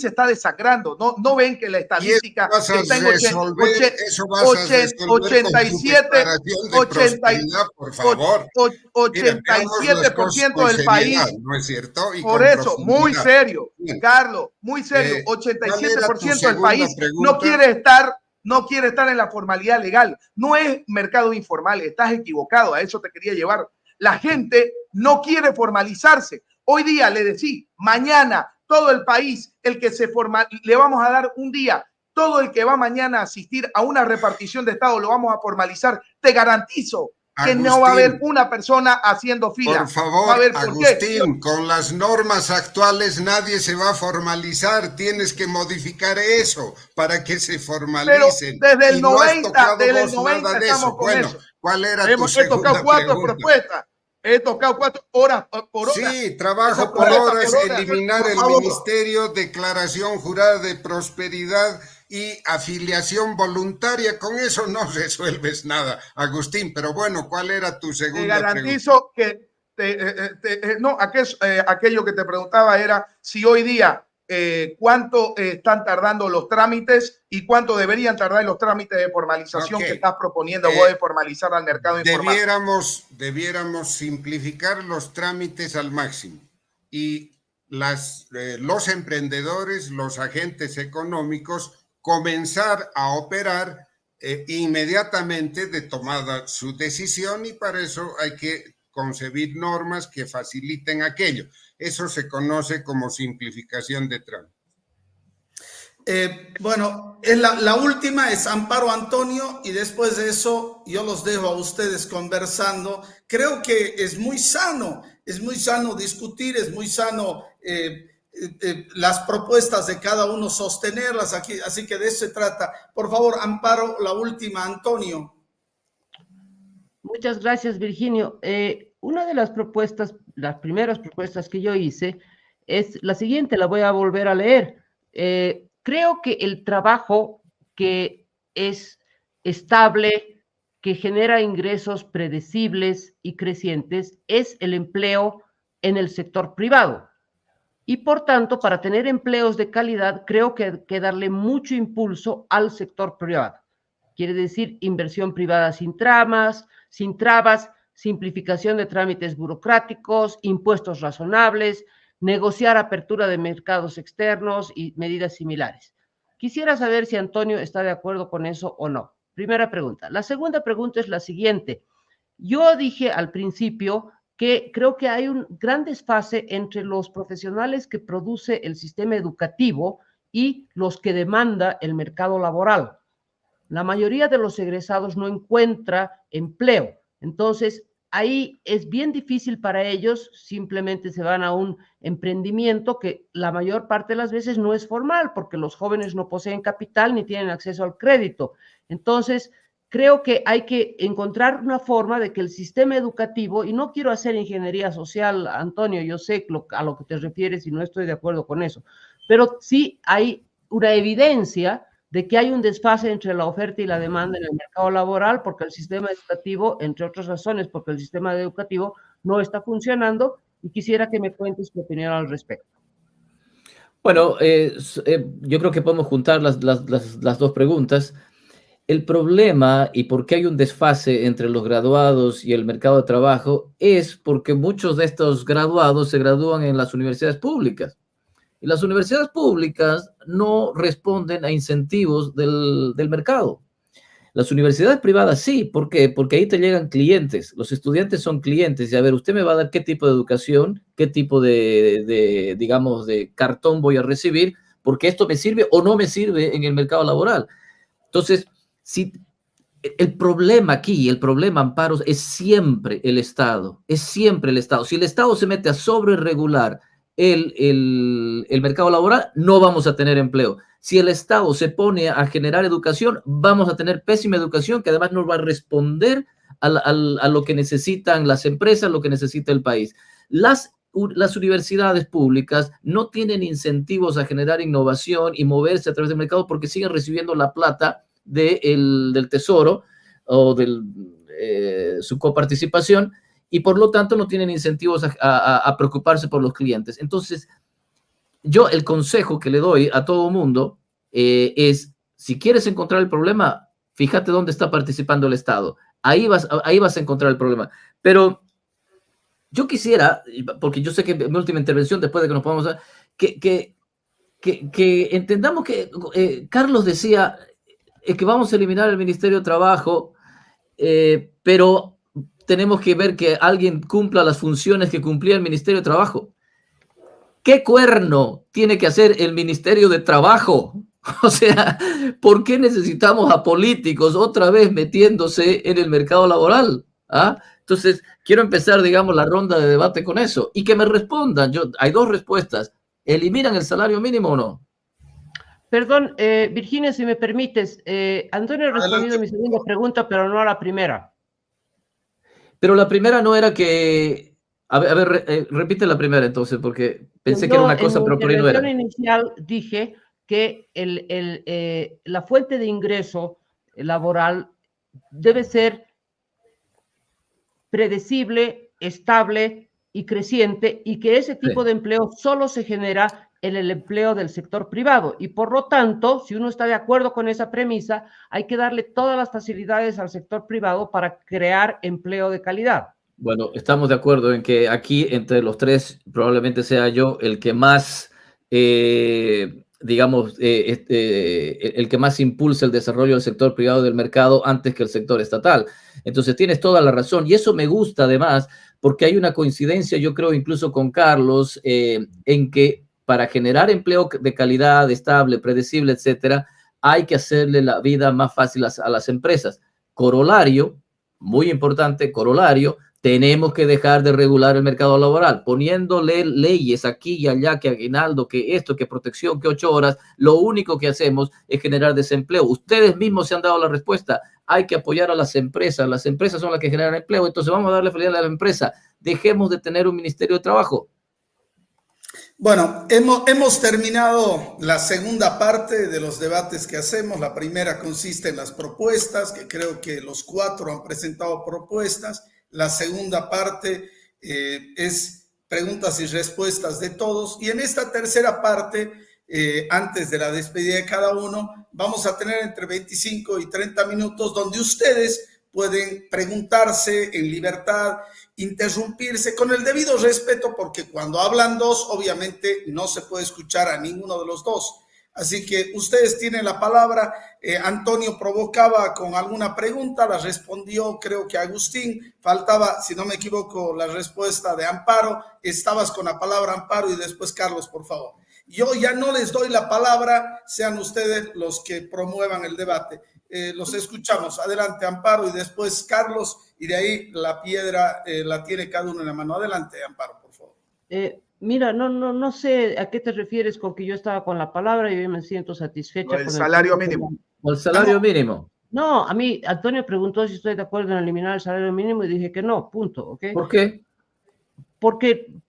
se está desangrando. No ven que la estadística está en 87% del país. ¿No es cierto? Por eso, muy serio, Carlos, muy serio. 87% del país no quiere estar en la formalidad legal. No es mercado informal, estás equivocado, a eso te quería llevar. La gente no quiere formalizarse. Hoy día le decís, mañana todo el país, el que se forma, le vamos a dar un día, todo el que va mañana a asistir a una repartición de Estado lo vamos a formalizar. Te garantizo que Agustín, no va a haber una persona haciendo fila. Por favor, va a haber, Agustín, con las normas actuales nadie se va a formalizar. Tienes que modificar eso para que se formalicen. Pero desde el 90, estamos con eso. ¿Cuál era tu segunda tocado 4 pregunta? Propuestas. He tocado 4 horas por hora. Sí, trabajo por horas, eliminar el ministerio, declaración jurada de prosperidad y afiliación voluntaria. Con eso no resuelves nada, Agustín. Pero bueno, ¿cuál era tu segunda pregunta? Te garantizo que aquello que te preguntaba era si hoy día cuánto están tardando los trámites y cuánto deberían tardar los trámites de formalización que estás proponiendo vos de formalizar al mercado informal. Debiéramos simplificar los trámites al máximo y los emprendedores, los agentes económicos comenzar a operar inmediatamente de tomada su decisión, y para eso hay que concebir normas que faciliten aquello. Eso se conoce como simplificación de trámites. Bueno, la última es Amparo, Antonio, y después de eso yo los dejo a ustedes conversando. Creo que es muy sano discutir, es muy sano las propuestas de cada uno sostenerlas aquí, así que de eso se trata. Por favor, Amparo, la última, Antonio. Muchas gracias, Virginio. Una de las primeras propuestas que yo hice es la siguiente, la voy a volver a leer. Creo que el trabajo que es estable, que genera ingresos predecibles y crecientes, es el empleo en el sector privado. Y por tanto, para tener empleos de calidad, creo que hay que darle mucho impulso al sector privado. Quiere decir inversión privada sin trabas, simplificación de trámites burocráticos, impuestos razonables, negociar apertura de mercados externos y medidas similares. Quisiera saber si Antonio está de acuerdo con eso o no. Primera pregunta. La segunda pregunta es la siguiente. Yo dije al principio que creo que hay un gran desfase entre los profesionales que produce el sistema educativo y los que demanda el mercado laboral. La mayoría de los egresados no encuentra empleo. Entonces, ahí es bien difícil para ellos, simplemente se van a un emprendimiento que la mayor parte de las veces no es formal, porque los jóvenes no poseen capital ni tienen acceso al crédito. Entonces, creo que hay que encontrar una forma de que el sistema educativo, y no quiero hacer ingeniería social, Antonio, yo sé a lo que te refieres y no estoy de acuerdo con eso, pero sí hay una evidencia de que hay un desfase entre la oferta y la demanda en el mercado laboral, porque el sistema educativo, entre otras razones, porque el sistema educativo no está funcionando, y quisiera que me cuentes tu opinión al respecto. Bueno, yo creo que podemos juntar las dos preguntas. El problema y por qué hay un desfase entre los graduados y el mercado de trabajo es porque muchos de estos graduados se gradúan en las universidades públicas. Y las universidades públicas no responden a incentivos del mercado. Las universidades privadas sí, ¿por qué? Porque ahí te llegan clientes, los estudiantes son clientes y a ver, usted me va a dar qué tipo de educación, qué tipo digamos, de cartón voy a recibir, porque esto me sirve o no me sirve en el mercado laboral. Entonces, si el problema aquí, el problema, Amparo, es siempre el Estado, es siempre el Estado. Si el Estado se mete a sobreregular el mercado laboral, no vamos a tener empleo. Si el Estado se pone a generar educación, vamos a tener pésima educación que además no va a responder a lo que necesitan las empresas, lo que necesita el país. Las universidades públicas no tienen incentivos a generar innovación y moverse a través del mercado porque siguen recibiendo la plata del Tesoro o su coparticipación y por lo tanto no tienen incentivos a preocuparse por los clientes. Entonces, yo el consejo que le doy a todo mundo es, si quieres encontrar el problema, fíjate dónde está participando el Estado. Ahí vas a encontrar el problema. Pero yo quisiera, porque yo sé que en mi última intervención, después de que nos podamos ver, que entendamos que Carlos decía que vamos a eliminar el Ministerio de Trabajo, pero tenemos que ver que alguien cumpla las funciones que cumplía el Ministerio de Trabajo. ¿Qué cuerno tiene que hacer el Ministerio de Trabajo? O sea, ¿por qué necesitamos a políticos otra vez metiéndose en el mercado laboral? ¿Ah? Entonces, quiero empezar, digamos, la ronda de debate con eso y que me respondan. Hay dos respuestas. ¿Eliminan el salario mínimo o no? Perdón, Virginia, si me permites, Antonio ha respondido a mi segunda pregunta, pero no a la primera. Pero la primera no era que... A ver, repite la primera entonces, porque pensé que era una cosa, pero por ahí no era. En la inicial dije que la fuente de ingreso laboral debe ser predecible, estable y creciente, y que ese tipo de empleo solo se genera en el empleo del sector privado. Y por lo tanto, si uno está de acuerdo con esa premisa, hay que darle todas las facilidades al sector privado para crear empleo de calidad. Bueno, estamos de acuerdo en que aquí, entre los tres, probablemente sea yo el que más, digamos, el que más impulsa el desarrollo del sector privado del mercado antes que el sector estatal. Entonces, tienes toda la razón. Y eso me gusta, además, porque hay una coincidencia, yo creo, incluso con Carlos, en que para generar empleo de calidad, estable, predecible, etcétera, hay que hacerle la vida más fácil a las empresas. Corolario, muy importante, corolario, tenemos que dejar de regular el mercado laboral, poniéndole leyes aquí y allá, que aguinaldo, que esto, que protección, que 8 horas. Lo único que hacemos es generar desempleo. Ustedes mismos se han dado la respuesta. Hay que apoyar a las empresas. Las empresas son las que generan empleo. Entonces vamos a darle facilidad a la empresa. Dejemos de tener un Ministerio de Trabajo. Bueno, hemos terminado la segunda parte de los debates que hacemos. La primera consiste en las propuestas, que creo que los 4 han presentado propuestas. La segunda parte es preguntas y respuestas de todos. Y en esta tercera parte, antes de la despedida de cada uno, vamos a tener entre 25 y 30 minutos donde ustedes pueden preguntarse en libertad, interrumpirse con el debido respeto, porque cuando hablan dos, obviamente no se puede escuchar a ninguno de los dos. Así que ustedes tienen la palabra. Antonio provocaba con alguna pregunta, la respondió creo que Agustín. Faltaba, si no me equivoco, la respuesta de Amparo. Estabas con la palabra, Amparo, y después Carlos, por favor. Yo ya no les doy la palabra, sean ustedes los que promuevan el debate. Los escuchamos. Adelante, Amparo, y después Carlos, y de ahí la piedra la tiene cada uno en la mano. Adelante, Amparo, por favor. Mira, no sé a qué te refieres con que yo estaba con la palabra y yo me siento satisfecha. Con el salario mínimo. ¿El salario mínimo? No, a mí Antonio preguntó si estoy de acuerdo en eliminar el salario mínimo y dije que no, punto. ¿Okay? ¿Por qué?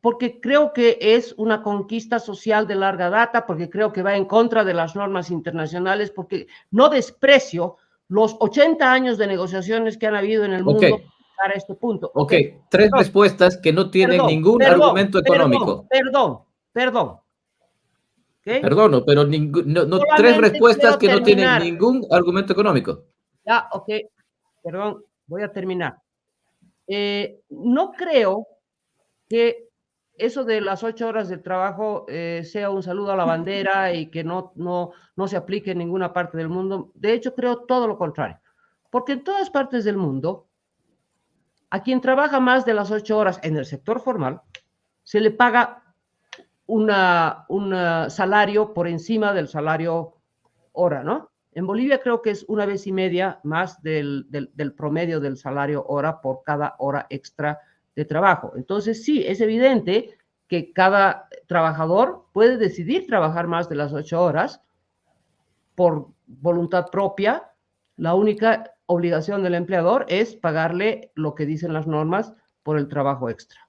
Porque creo que es una conquista social de larga data, porque creo que va en contra de las normas internacionales, porque no desprecio los 80 años de negociaciones que han habido en el mundo a este punto. Ok, 3 respuestas que no tienen ningún argumento económico. Perdón. ¿Okay? Perdono, pero 3 respuestas que no tienen ningún argumento económico. Ya, ok, perdón, voy a terminar. No creo que eso de las 8 horas de trabajo sea un saludo a la bandera y que no se aplique en ninguna parte del mundo. De hecho, creo todo lo contrario. Porque en todas partes del mundo, a quien trabaja más de las 8 horas en el sector formal, se le paga un salario por encima del salario hora, ¿no? En Bolivia creo que es 1,5 veces más del promedio del salario hora por cada hora extra de trabajo. Entonces, sí, es evidente que cada trabajador puede decidir trabajar más de las 8 horas por voluntad propia. La única obligación del empleador es pagarle lo que dicen las normas por el trabajo extra.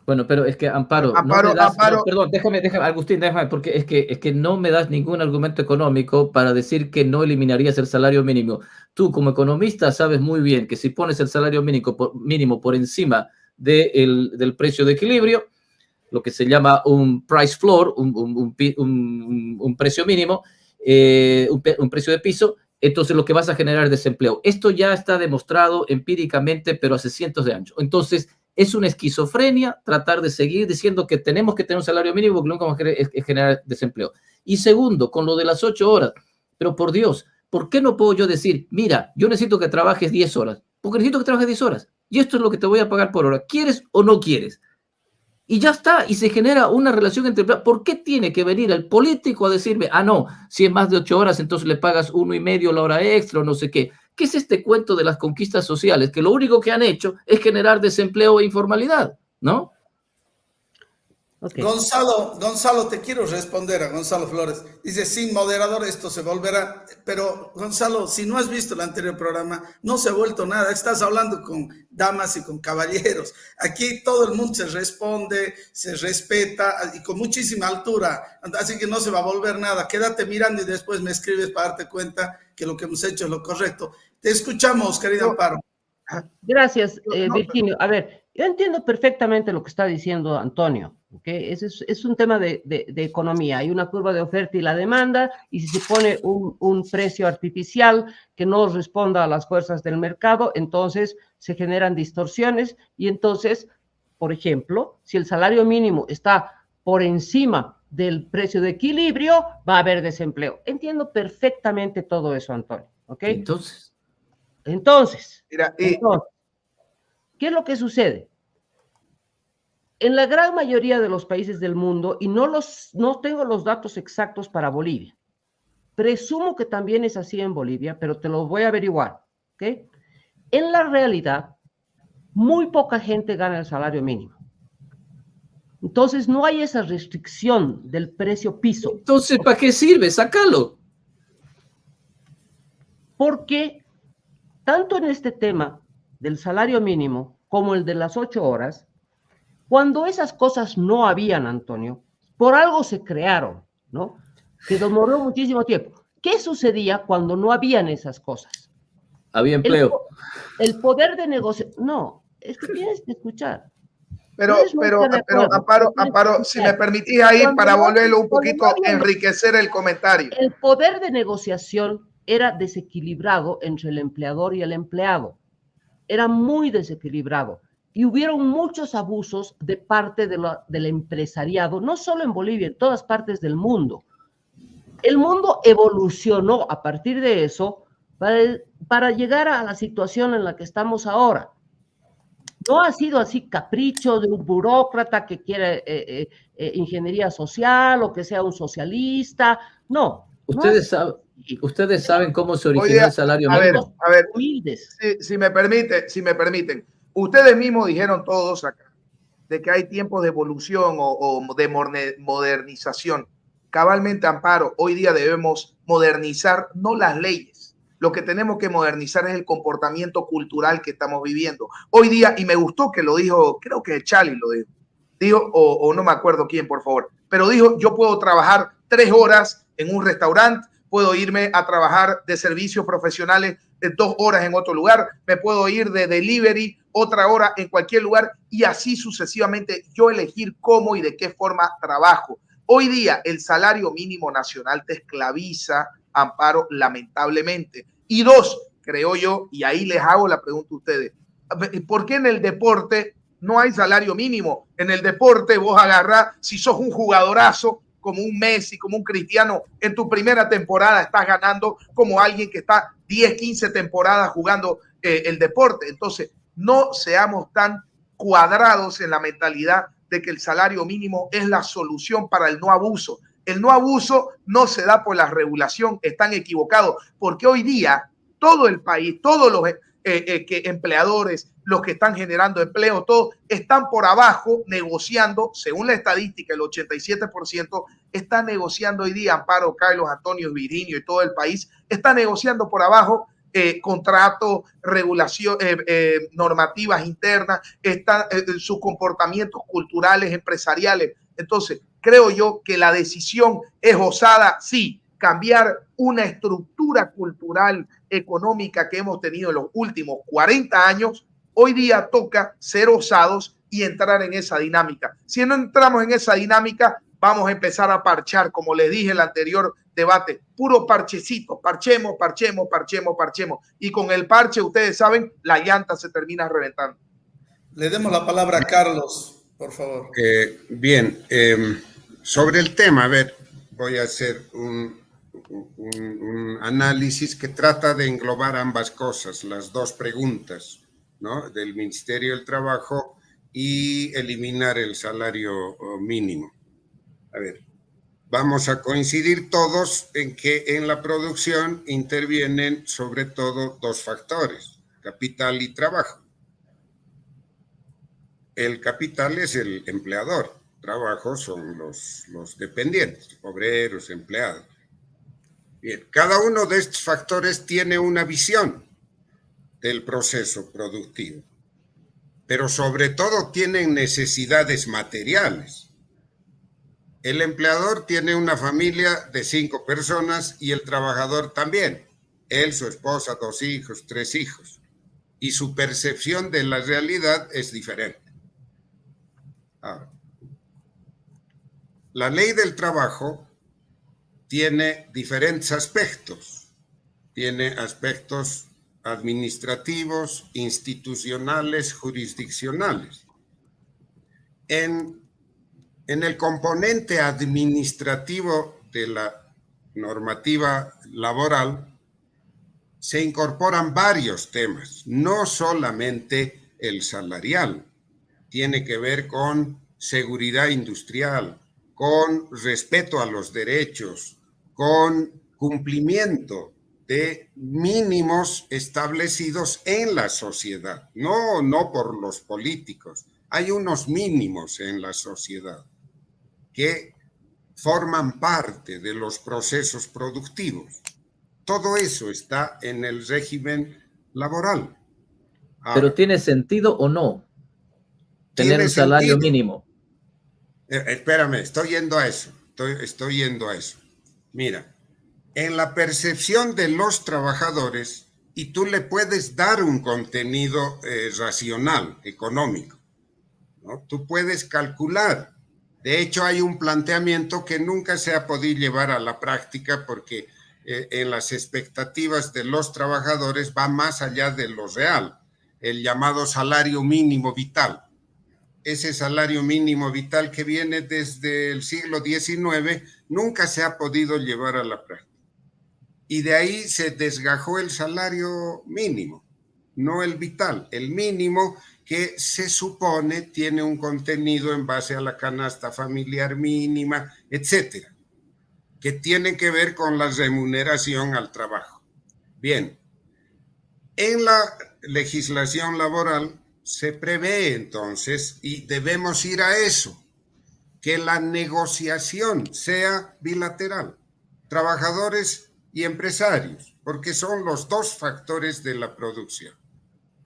Bueno, pero es que Amparo, no me das, no, perdón, déjame, Agustín, déjame, porque es que no me das ningún argumento económico para decir que no eliminarías el salario mínimo. Tú, como economista, sabes muy bien que si pones el salario mínimo por encima del precio de equilibrio, lo que se llama un price floor, un precio mínimo, un precio de piso, entonces lo que vas a generar es desempleo. Esto ya está demostrado empíricamente, pero hace cientos de años. Entonces, es una esquizofrenia tratar de seguir diciendo que tenemos que tener un salario mínimo porque nunca vamos a es generar desempleo. Y segundo, con lo de las 8 horas, pero por Dios, ¿por qué no puedo yo decir, mira, yo necesito que trabajes 10 horas? Porque necesito que trabajes 10 horas. Y esto es lo que te voy a pagar por hora. ¿Quieres o no quieres? Y ya está, y se genera una relación entre... ¿Por qué tiene que venir el político a decirme, ah, no, si es más de 8 horas, entonces le pagas 1,5 la hora extra o no sé qué? ¿Qué es este cuento de las conquistas sociales? Que lo único que han hecho es generar desempleo e informalidad, ¿no? Okay. Gonzalo, te quiero responder a Gonzalo Flores. Dice, sin moderador esto se volverá, pero Gonzalo, si no has visto el anterior programa, no se ha vuelto nada. Estás hablando con damas y con caballeros. Aquí todo el mundo se responde, se respeta y con muchísima altura. Así que no se va a volver nada. Quédate mirando y después me escribes para darte cuenta que lo que hemos hecho es lo correcto. Te escuchamos, querido Amparo. Gracias, Virginio. A ver, yo entiendo perfectamente lo que está diciendo Antonio, ¿okay? Es un tema de economía. Hay una curva de oferta y la demanda, y si se pone un precio artificial que no responda a las fuerzas del mercado, entonces se generan distorsiones y entonces, por ejemplo, si el salario mínimo está por encima del precio de equilibrio, va a haber desempleo. Entiendo perfectamente todo eso, Antonio, ¿ok? Entonces, ¿qué es lo que sucede? En la gran mayoría de los países del mundo, y no tengo los datos exactos para Bolivia, presumo que también es así en Bolivia, pero te lo voy a averiguar, ¿ok? En la realidad, muy poca gente gana el salario mínimo. Entonces, no hay esa restricción del precio piso. Entonces, ¿para qué sirve? Sácalo. Porque tanto en este tema del salario mínimo como el de las 8 horas, cuando esas cosas no habían, Antonio, por algo se crearon, ¿no? Que demoró muchísimo tiempo. ¿Qué sucedía cuando no habían esas cosas? Había empleo. El poder de negociación. No, es que tienes que escuchar. Pero Amparo, si me permitís ahí para volverlo un poquito, enriquecer el comentario. El poder de negociación era desequilibrado entre el empleador y el empleado. Era muy desequilibrado. Y hubieron muchos abusos de parte del empresariado, no solo en Bolivia, en todas partes del mundo. El mundo evolucionó a partir de eso para llegar a la situación en la que estamos ahora. No ha sido así capricho de un burócrata que quiere ingeniería social o que sea un socialista. No. Ustedes saben cómo se originó el salario mínimo. A ver, si me permiten. Ustedes mismos dijeron todos acá de que hay tiempos de evolución o de modernización. Cabalmente, Amparo, hoy día debemos modernizar no las leyes. Lo que tenemos que modernizar es el comportamiento cultural que estamos viviendo. Hoy día, y me gustó que lo dijo, creo que Charlie lo dijo, o no me acuerdo quién, por favor, pero dijo, yo puedo trabajar 3 horas en un restaurante, puedo irme a trabajar de servicios profesionales 2 horas en otro lugar, me puedo ir de delivery otra hora en cualquier lugar y así sucesivamente yo elegir cómo y de qué forma trabajo. Hoy día el salario mínimo nacional te esclaviza, Amparo, lamentablemente. Y 2, creo yo, y ahí les hago la pregunta a ustedes, ¿por qué en el deporte no hay salario mínimo? En el deporte vos agarrás, si sos un jugadorazo, como un Messi, como un Cristiano, en tu primera temporada estás ganando como alguien que está 10, 15 temporadas jugando el deporte. Entonces, no seamos tan cuadrados en la mentalidad de que el salario mínimo es la solución para el no abuso. El no abuso no se da por la regulación, están equivocados, porque hoy día todo el país, todos los empleadores, los que están generando empleo, todos están por abajo negociando, según la estadística, el 87% está negociando hoy día, Amparo, Carlos, Antonio, Virinio y todo el país, está negociando por abajo contratos, regulación, normativas internas, sus comportamientos culturales, empresariales. Entonces, creo yo que la decisión es osada, sí, cambiar una estructura cultural, económica que hemos tenido en los últimos 40 años, hoy día toca ser osados y entrar en esa dinámica. Si no entramos en esa dinámica, vamos a empezar a parchar, como les dije en el anterior debate, puro parchecito, parchemos. Y con el parche, ustedes saben, la llanta se termina reventando. Le demos la palabra a Carlos, por favor. Bien, sobre el tema, a ver, voy a hacer un análisis que trata de englobar ambas cosas, las dos preguntas, ¿no? Del Ministerio del Trabajo y eliminar el salario mínimo. A ver, vamos a coincidir todos en que en la producción intervienen sobre todo dos factores, capital y trabajo. El capital es el empleador, trabajo son los dependientes, obreros, empleados. Bien, cada uno de estos factores tiene una visión del proceso productivo, pero sobre todo tienen necesidades materiales. El empleador tiene una familia de 5 personas y el trabajador también. Él, su esposa, 2 hijos, 3 hijos. Y su percepción de la realidad es diferente. Ahora, la ley del trabajo tiene diferentes aspectos. Tiene aspectos administrativos, institucionales, jurisdiccionales. En el componente administrativo de la normativa laboral se incorporan varios temas, no solamente el salarial. Tiene que ver con seguridad industrial, con respeto a los derechos, con cumplimiento de mínimos establecidos en la sociedad, no por los políticos. Hay unos mínimos en la sociedad que forman parte de los procesos productivos. Todo eso está en el régimen laboral. Ahora, ¿pero tiene sentido o no tener un salario mínimo? Espérame, estoy yendo a eso. Estoy yendo a eso. Mira, en la percepción de los trabajadores, y tú le puedes dar un contenido racional, económico, ¿no? Tú puedes calcular. De hecho, hay un planteamiento que nunca se ha podido llevar a la práctica porque en las expectativas de los trabajadores va más allá de lo real, el llamado salario mínimo vital. Ese salario mínimo vital que viene desde el siglo XIX nunca se ha podido llevar a la práctica. Y de ahí se desgajó el salario mínimo, no el vital, el mínimo que se supone tiene un contenido en base a la canasta familiar mínima, etcétera, que tiene que ver con la remuneración al trabajo. Bien, en la legislación laboral se prevé entonces, y debemos ir a eso, que la negociación sea bilateral, trabajadores y empresarios, porque son los dos factores de la producción.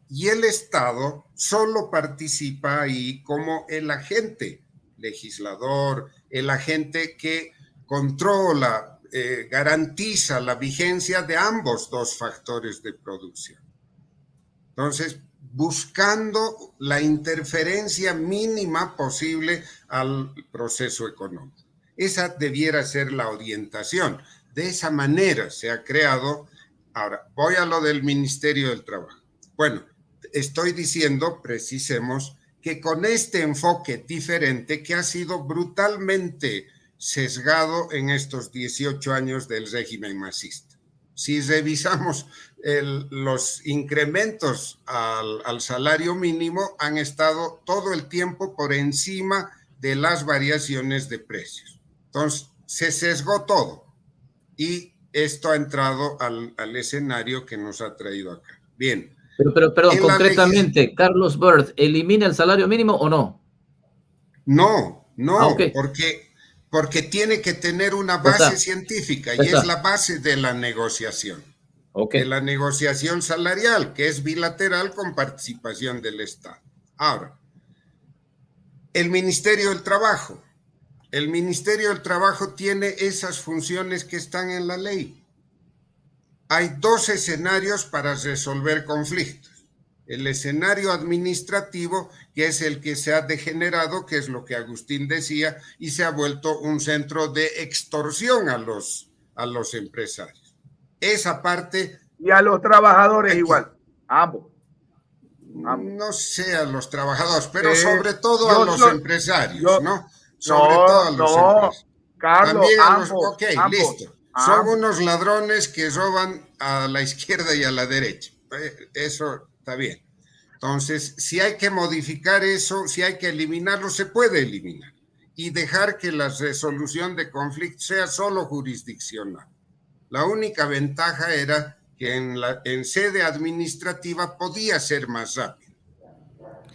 Y el Estado solo participa ahí como el agente legislador, el agente que controla, garantiza la vigencia de ambos dos factores de producción. Entonces, buscando la interferencia mínima posible al proceso económico. Esa debiera ser la orientación. De esa manera se ha creado Ahora, voy a lo del Ministerio del Trabajo. Bueno, estoy diciendo, precisemos, que con este enfoque diferente que ha sido brutalmente sesgado en estos 18 años del régimen masista. Si revisamos los incrementos al salario mínimo, han estado todo el tiempo por encima de las variaciones de precios. Entonces, se sesgó todo y esto ha entrado al escenario que nos ha traído acá. Bien. Pero perdón, concretamente, Carlos Bird, ¿elimina el salario mínimo o no? No, Okay. porque tiene que tener una base científica y es la base de la negociación. Okay. De la negociación salarial, que es bilateral con participación del Estado. Ahora, el Ministerio del Trabajo. El Ministerio del Trabajo tiene esas funciones que están en la ley. Hay dos escenarios para resolver conflictos. El escenario administrativo, que es el que se ha degenerado, que es lo que Agustín decía, y se ha vuelto un centro de extorsión a los empresarios. Esa parte... Y a los trabajadores aquí, igual, ambos. No sé a los trabajadores, pero sobre todo a los empresarios, ¿no? Sobre todo a los empresarios. Carlos, también a los... ambos, Ok, listo. Son unos ladrones que roban a la izquierda y a la derecha. Eso está bien. Entonces, si hay que modificar eso, si hay que eliminarlo, se puede eliminar. Y dejar que la resolución de conflictos sea solo jurisdiccional. La única ventaja era que en sede administrativa podía ser más rápido.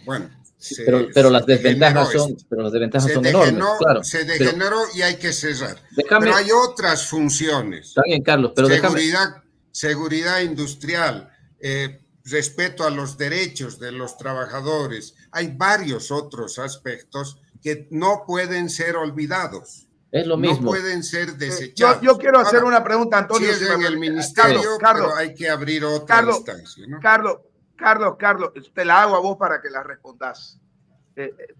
Bueno, sí, pero las desventajas son enormes. Claro, se degeneró y hay que cerrar. Pero hay otras funciones. Está bien, Carlos, pero seguridad industrial, respeto a los derechos de los trabajadores. Hay varios otros aspectos que no pueden ser olvidados. Es lo mismo. No pueden ser desechados. Yo quiero hacer una pregunta, Antonio. Sí, en el ministerio, Carlos, pero hay que abrir otra instancia, ¿no? Carlos, te la hago a vos para que la respondas.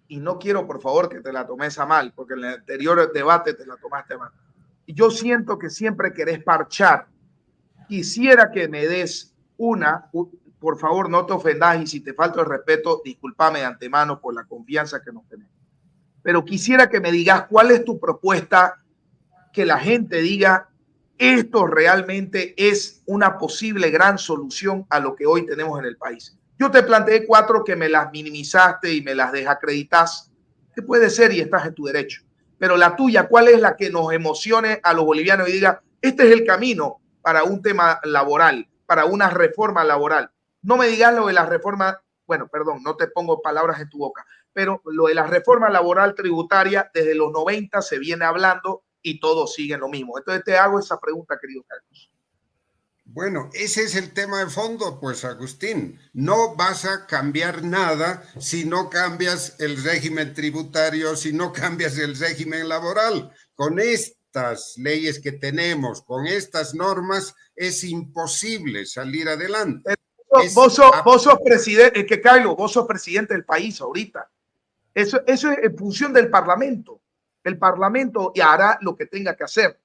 Y no quiero, por favor, que te la tomes a mal, porque en el anterior debate te la tomaste a mal. Yo siento que siempre querés parchar. Quisiera que me des por favor, no te ofendas, y si te falta el respeto, discúlpame de antemano por la confianza que nos tenemos. Pero quisiera que me digas cuál es tu propuesta, que la gente diga, esto realmente es una posible gran solución a lo que hoy tenemos en el país. Yo te planteé 4 que me las minimizaste y me las desacreditas, que puede ser y estás en tu derecho. Pero la tuya, ¿cuál es la que nos emocione a los bolivianos y diga, este es el camino para un tema laboral, para una reforma laboral? No me digas lo de la reforma, bueno, perdón, no te pongo palabras en tu boca, pero lo de la reforma laboral tributaria desde los 90 se viene hablando y todos siguen lo mismo. Entonces te hago esa pregunta, querido Carlos. Bueno, ese es el tema de fondo, pues, Agustín. No vas a cambiar nada si no cambias el régimen tributario, si no cambias el régimen laboral. Con estas leyes que tenemos, con estas normas, es imposible salir adelante. Vos sos presidente, Carlos, vos sos presidente del país ahorita. Eso es en función del Parlamento. El Parlamento hará lo que tenga que hacer.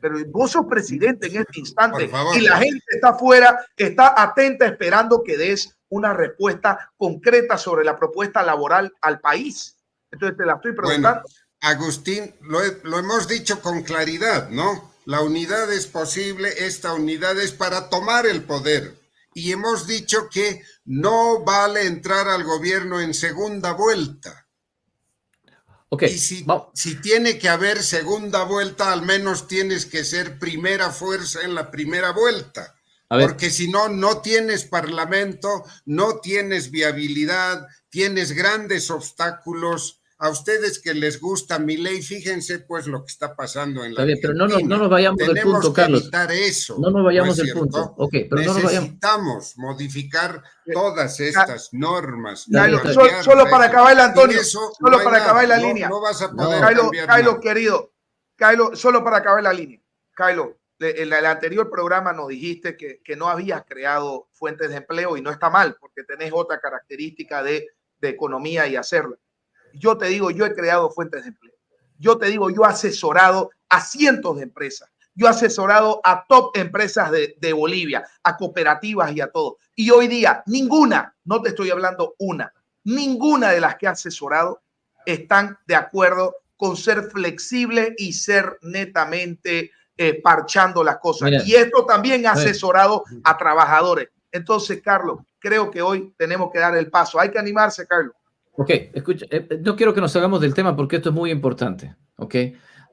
Pero vos sos presidente en este instante y la gente está afuera, está atenta esperando que des una respuesta concreta sobre la propuesta laboral al país. Entonces te la estoy preguntando. Bueno, Agustín, lo hemos dicho con claridad, ¿no? La unidad es posible, esta unidad es para tomar el poder. Y hemos dicho que no vale entrar al gobierno en segunda vuelta. Okay. Y si tiene que haber segunda vuelta, al menos tienes que ser primera fuerza en la primera vuelta. Porque si no, no tienes parlamento, no tienes viabilidad, tienes grandes obstáculos. A ustedes que les gusta Milei, fíjense pues lo que está pasando en la Argentina. Pero no nos vayamos del punto, Carlos. Evitar eso. No nos vayamos del punto. Okay, pero necesitamos modificar todas estas normas. Solo para acabar, Antonio. Solo para acabar la línea. No vas a poder cambiar nada. Querido. Kylo, solo para acabar la línea. Kylo, en el anterior programa nos dijiste que no habías creado fuentes de empleo y no está mal, porque tenés otra característica de economía y hacerlo. Yo te digo, yo he creado fuentes de empleo. Yo te digo, yo he asesorado a cientos de empresas. Yo he asesorado a top empresas de Bolivia, a cooperativas y a todo. Y hoy día, ninguna, no te estoy hablando una, ninguna de las que he asesorado están de acuerdo con ser flexible y ser netamente parchando las cosas. Mira, y esto también ha asesorado a trabajadores. Entonces, Carlos, creo que hoy tenemos que dar el paso. Hay que animarse, Carlos. Ok, escucha, no quiero que nos hagamos del tema porque esto es muy importante, ok.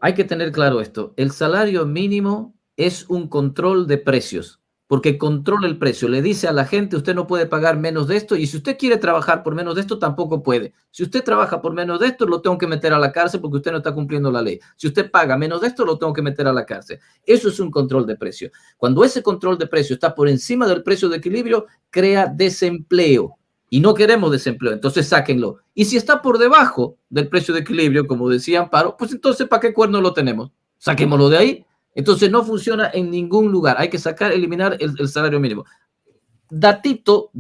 Hay que tener claro esto. El salario mínimo es un control de precios, porque controla el precio. Le dice a la gente, usted no puede pagar menos de esto, y si usted quiere trabajar por menos de esto, tampoco puede. Si usted trabaja por menos de esto, lo tengo que meter a la cárcel porque usted no está cumpliendo la ley. Si usted paga menos de esto, lo tengo que meter a la cárcel. Eso es un control de precio. Cuando ese control de precio está por encima del precio de equilibrio, crea desempleo. Y no queremos desempleo, entonces sáquenlo. Y si está por debajo del precio de equilibrio, como decía Amparo, pues entonces ¿para qué cuerno lo tenemos? Saquémoslo de ahí. Entonces no funciona en ningún lugar. Hay que eliminar el salario mínimo. Datito,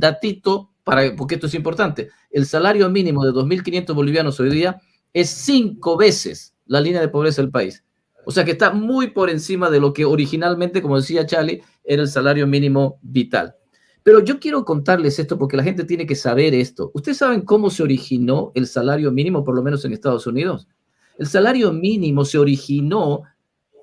porque esto es importante. El salario mínimo de 2.500 bolivianos hoy día es 5 veces la línea de pobreza del país. O sea que está muy por encima de lo que originalmente, como decía Charlie, era el salario mínimo vital. Pero yo quiero contarles esto porque la gente tiene que saber esto. ¿Ustedes saben cómo se originó el salario mínimo, por lo menos en Estados Unidos? El salario mínimo se originó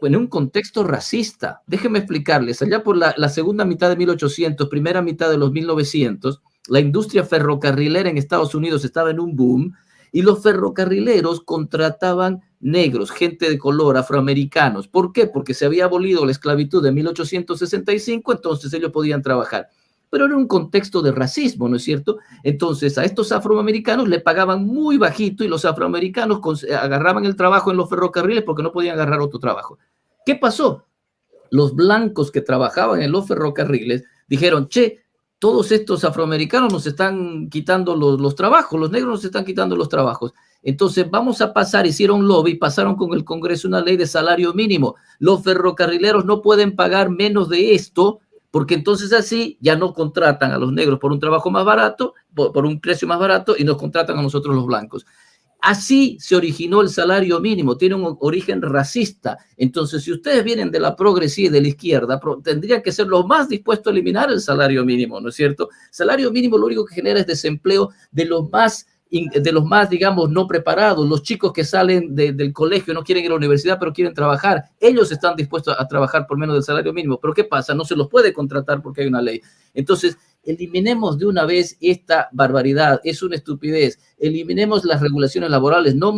en un contexto racista. Déjenme explicarles. Allá por la segunda mitad de 1800, primera mitad de los 1900, la industria ferrocarrilera en Estados Unidos estaba en un boom y los ferrocarrileros contrataban negros, gente de color, afroamericanos. ¿Por qué? Porque se había abolido la esclavitud de 1865, entonces ellos podían trabajar. Pero era un contexto de racismo, ¿no es cierto? Entonces a estos afroamericanos le pagaban muy bajito y los afroamericanos agarraban el trabajo en los ferrocarriles porque no podían agarrar otro trabajo. ¿Qué pasó? Los blancos que trabajaban en los ferrocarriles dijeron, che, todos estos afroamericanos nos están quitando los trabajos, los negros nos están quitando los trabajos. Entonces vamos a pasar, hicieron lobby, pasaron con el Congreso una ley de salario mínimo. Los ferrocarrileros no pueden pagar menos de esto, porque entonces así ya no contratan a los negros por un trabajo más barato, por un precio más barato, y nos contratan a nosotros los blancos. Así se originó el salario mínimo, tiene un origen racista. Entonces, si ustedes vienen de la progresía y de la izquierda, tendrían que ser los más dispuestos a eliminar el salario mínimo, ¿no es cierto? Salario mínimo lo único que genera es desempleo de los más, digamos, no preparados, los chicos que salen del colegio, no quieren ir a la universidad, pero quieren trabajar. Ellos están dispuestos a trabajar por menos del salario mínimo. ¿Pero qué pasa? No se los puede contratar porque hay una ley. Entonces, eliminemos de una vez esta barbaridad. Es una estupidez. Eliminemos las regulaciones laborales. No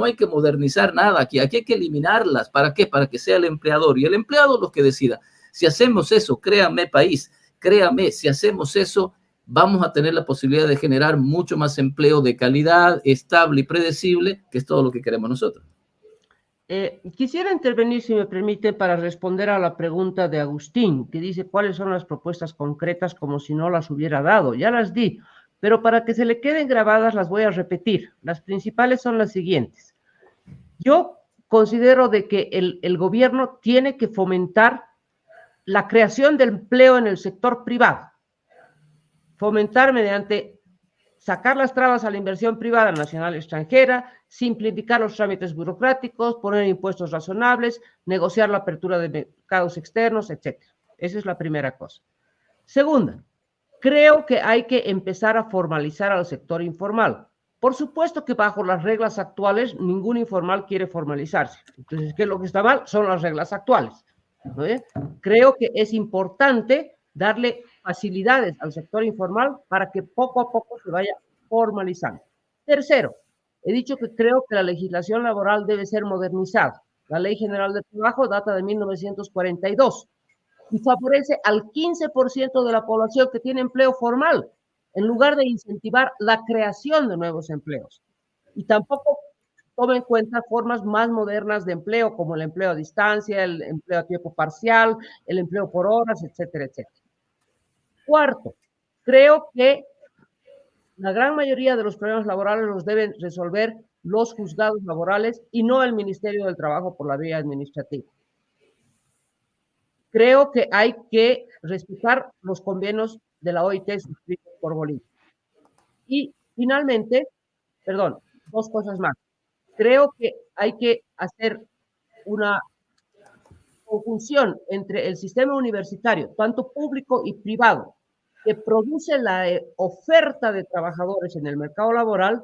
hay que modernizar nada aquí. Aquí hay que eliminarlas. ¿Para qué? Para que sea el empleador. Y el empleado los que decida. Si hacemos eso, créanme, país, créanme, si hacemos eso, vamos a tener la posibilidad de generar mucho más empleo de calidad, estable y predecible, que es todo lo que queremos nosotros. Quisiera intervenir, si me permite, para responder a la pregunta de Agustín, que dice cuáles son las propuestas concretas como si no las hubiera dado. Ya las di, pero para que se le queden grabadas las voy a repetir. Las principales son las siguientes. Yo considero de que el gobierno tiene que fomentar la creación de empleo en el sector privado. Fomentar mediante sacar las trabas a la inversión privada nacional y extranjera, simplificar los trámites burocráticos, poner impuestos razonables, negociar la apertura de mercados externos, etc. Esa es la primera cosa. Segunda, creo que hay que empezar a formalizar al sector informal. Por supuesto que bajo las reglas actuales, ningún informal quiere formalizarse. Entonces, ¿qué es lo que está mal? Son las reglas actuales. ¿No? Creo que es importante darle facilidades al sector informal para que poco a poco se vaya formalizando. Tercero, he dicho que creo que la legislación laboral debe ser modernizada. La Ley General del Trabajo data de 1942 y favorece al 15% de la población que tiene empleo formal, en lugar de incentivar la creación de nuevos empleos. Y tampoco toma en cuenta formas más modernas de empleo, como el empleo a distancia, el empleo a tiempo parcial, el empleo por horas, etcétera, etcétera. Cuarto, creo que la gran mayoría de los problemas laborales los deben resolver los juzgados laborales y no el Ministerio del Trabajo por la vía administrativa. Creo que hay que respetar los convenios de la OIT suscritos por Bolivia. Y finalmente, dos cosas más. Creo que hay que hacer una conjunción entre el sistema universitario, tanto público y privado, que produce la oferta de trabajadores en el mercado laboral,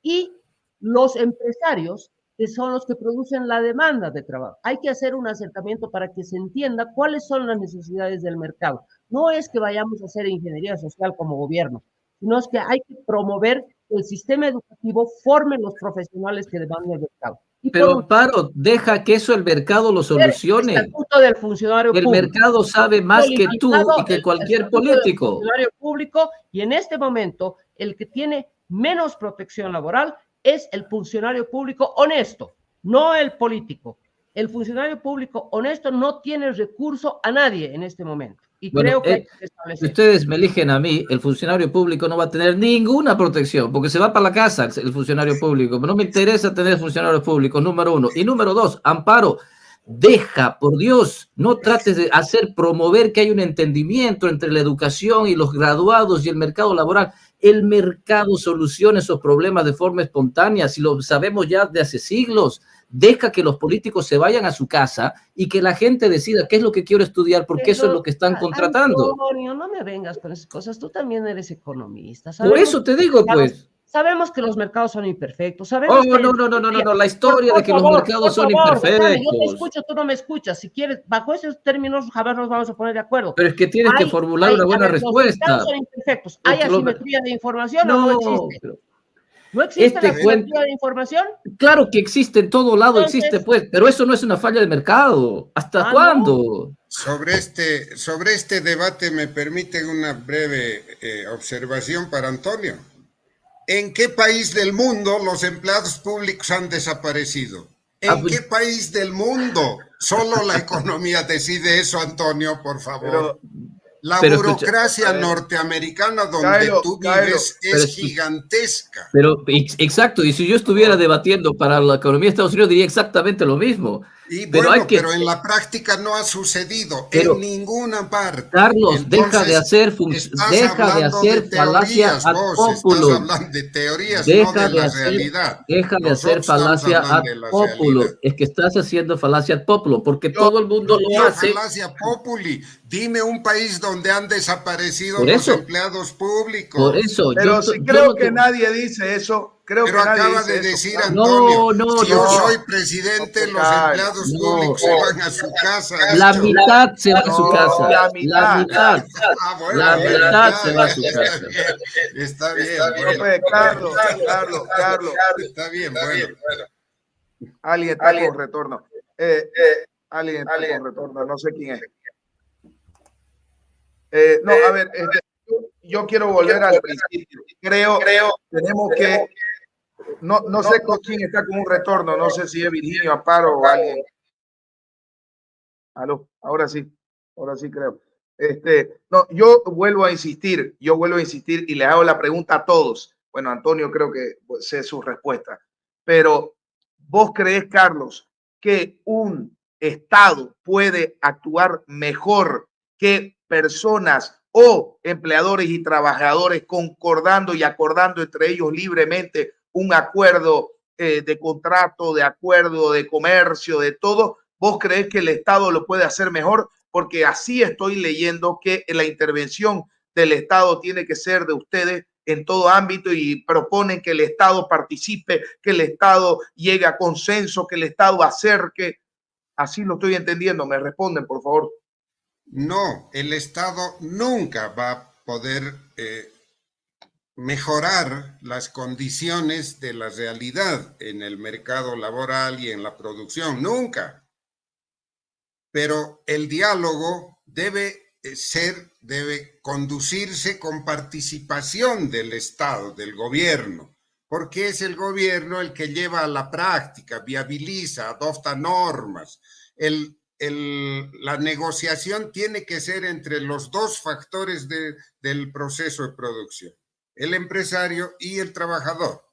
y los empresarios, que son los que producen la demanda de trabajo. Hay que hacer un acercamiento para que se entienda cuáles son las necesidades del mercado. No es que vayamos a hacer ingeniería social como gobierno, sino es que hay que promover que el sistema educativo forme los profesionales que demanda el mercado. Pero Amparo, deja que eso el mercado lo solucione. El estatuto del funcionario público. El mercado sabe más que tú y que cualquier político. El funcionario público, y en este momento el que tiene menos protección laboral es el funcionario público honesto, no el político. El funcionario público honesto no tiene recurso a nadie en este momento. Y bueno, creo que hay que establecer. Si ustedes me eligen a mí, el funcionario público no va a tener ninguna protección, porque se va para la casa el funcionario público. No me interesa tener funcionarios públicos, número uno. Y número dos, Amparo, deja, por Dios, no trates de promover que hay un entendimiento entre la educación y los graduados y el mercado laboral. El mercado soluciona esos problemas de forma espontánea, si lo sabemos ya de hace siglos. Deja que los políticos se vayan a su casa y que la gente decida qué es lo que quiero estudiar, porque pero, eso es lo que están contratando. Antonio, no me vengas con esas cosas, tú también eres economista. Por eso te digo, pues. Sabemos que los mercados son imperfectos. Sabemos no, la historia de que los mercados son imperfectos. Yo te escucho, tú no me escuchas. Si quieres, bajo esos términos jamás nos vamos a poner de acuerdo. Pero es que tienes que formular una buena respuesta. Los mercados son imperfectos. ¿Hay asimetría de información o no existe? Pero... ¿No existe la asimetría de información? Claro que existe, en todo lado existe, pues, pero eso no es una falla de mercado. ¿Hasta cuándo? No. Sobre este debate me permiten una breve observación para Antonio. ¿En qué país del mundo los empleados públicos han desaparecido? ¿En qué país del mundo? Solo la economía decide eso, Antonio, por favor. La burocracia norteamericana donde tú vives es gigantesca. Pero, exacto, y si yo estuviera debatiendo para la economía de Estados Unidos, diría exactamente lo mismo. Y bueno, pero en la práctica no ha sucedido en ninguna parte. Carlos, deja de hacer falacia ad populum. Estás hablando de teorías, no de la realidad. Deja de hacer falacia ad populum. Es que estás haciendo falacia ad populum, porque todo el mundo lo hace. Falacia populi. Dime un país donde han desaparecido los empleados públicos. Por eso. Pero si creo que nadie dice eso. Pero acaba de decir Antonio, si yo soy presidente, los empleados públicos se van a su casa. La mitad se va a su casa. La mitad se va a su casa. Está bien. Carlos. Está bien, bueno. Alguien está con retorno. Alguien está con retorno, no sé quién es. No, a ver, yo quiero volver al principio. Creo tenemos que... No sé con quién está con un retorno, no sé si es Virginio, Amparo o alguien. Aló, ahora sí creo. No, yo vuelvo a insistir y le hago la pregunta a todos. Bueno, Antonio creo que sé su respuesta, pero ¿vos creés, Carlos, que un Estado puede actuar mejor que personas o empleadores y trabajadores concordando y acordando entre ellos libremente un acuerdo de contrato, de acuerdo de comercio, de todo? ¿Vos creés que el Estado lo puede hacer mejor? Porque así estoy leyendo que la intervención del Estado tiene que ser de ustedes en todo ámbito y proponen que el Estado participe, que el Estado llegue a consenso, que el Estado acerque. Así lo estoy entendiendo. ¿Me responden, por favor? No, el Estado nunca va a poder mejorar las condiciones de la realidad en el mercado laboral y en la producción, nunca. Pero el diálogo debe conducirse con participación del Estado, del gobierno, porque es el gobierno el que lleva a la práctica, viabiliza, adopta normas. La negociación tiene que ser entre los dos factores del proceso de producción, el empresario y el trabajador.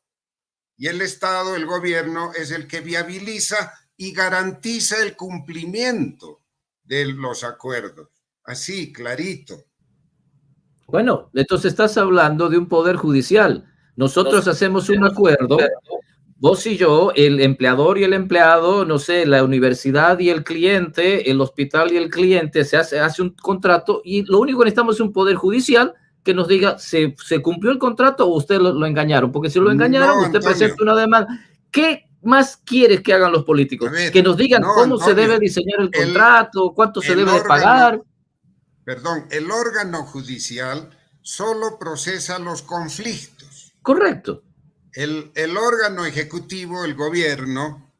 Y el Estado, el gobierno, es el que viabiliza y garantiza el cumplimiento de los acuerdos. Así, clarito. Bueno, entonces estás hablando de un poder judicial. Nosotros hacemos un acuerdo vos y yo, el empleador y el empleado, no sé, la universidad y el cliente, el hospital y el cliente, se hace un contrato y lo único que necesitamos es un poder judicial que nos diga, ¿se cumplió el contrato o usted lo engañaron? Porque si lo engañaron, No, usted Antonio. presenta una demanda. ¿Qué más quieres que hagan los políticos? A ver, Que nos digan no, cómo se Antonio, debe diseñar el contrato, cuánto se el debe de órgano- pagar. Perdón, el órgano judicial solo procesa los conflictos. Correcto. El órgano ejecutivo, el gobierno,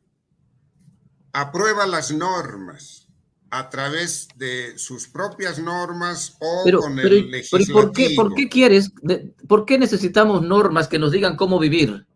aprueba las normas a través de sus propias normas o con el legislativo. ¿Por qué quieres, por qué necesitamos normas que nos digan cómo vivir?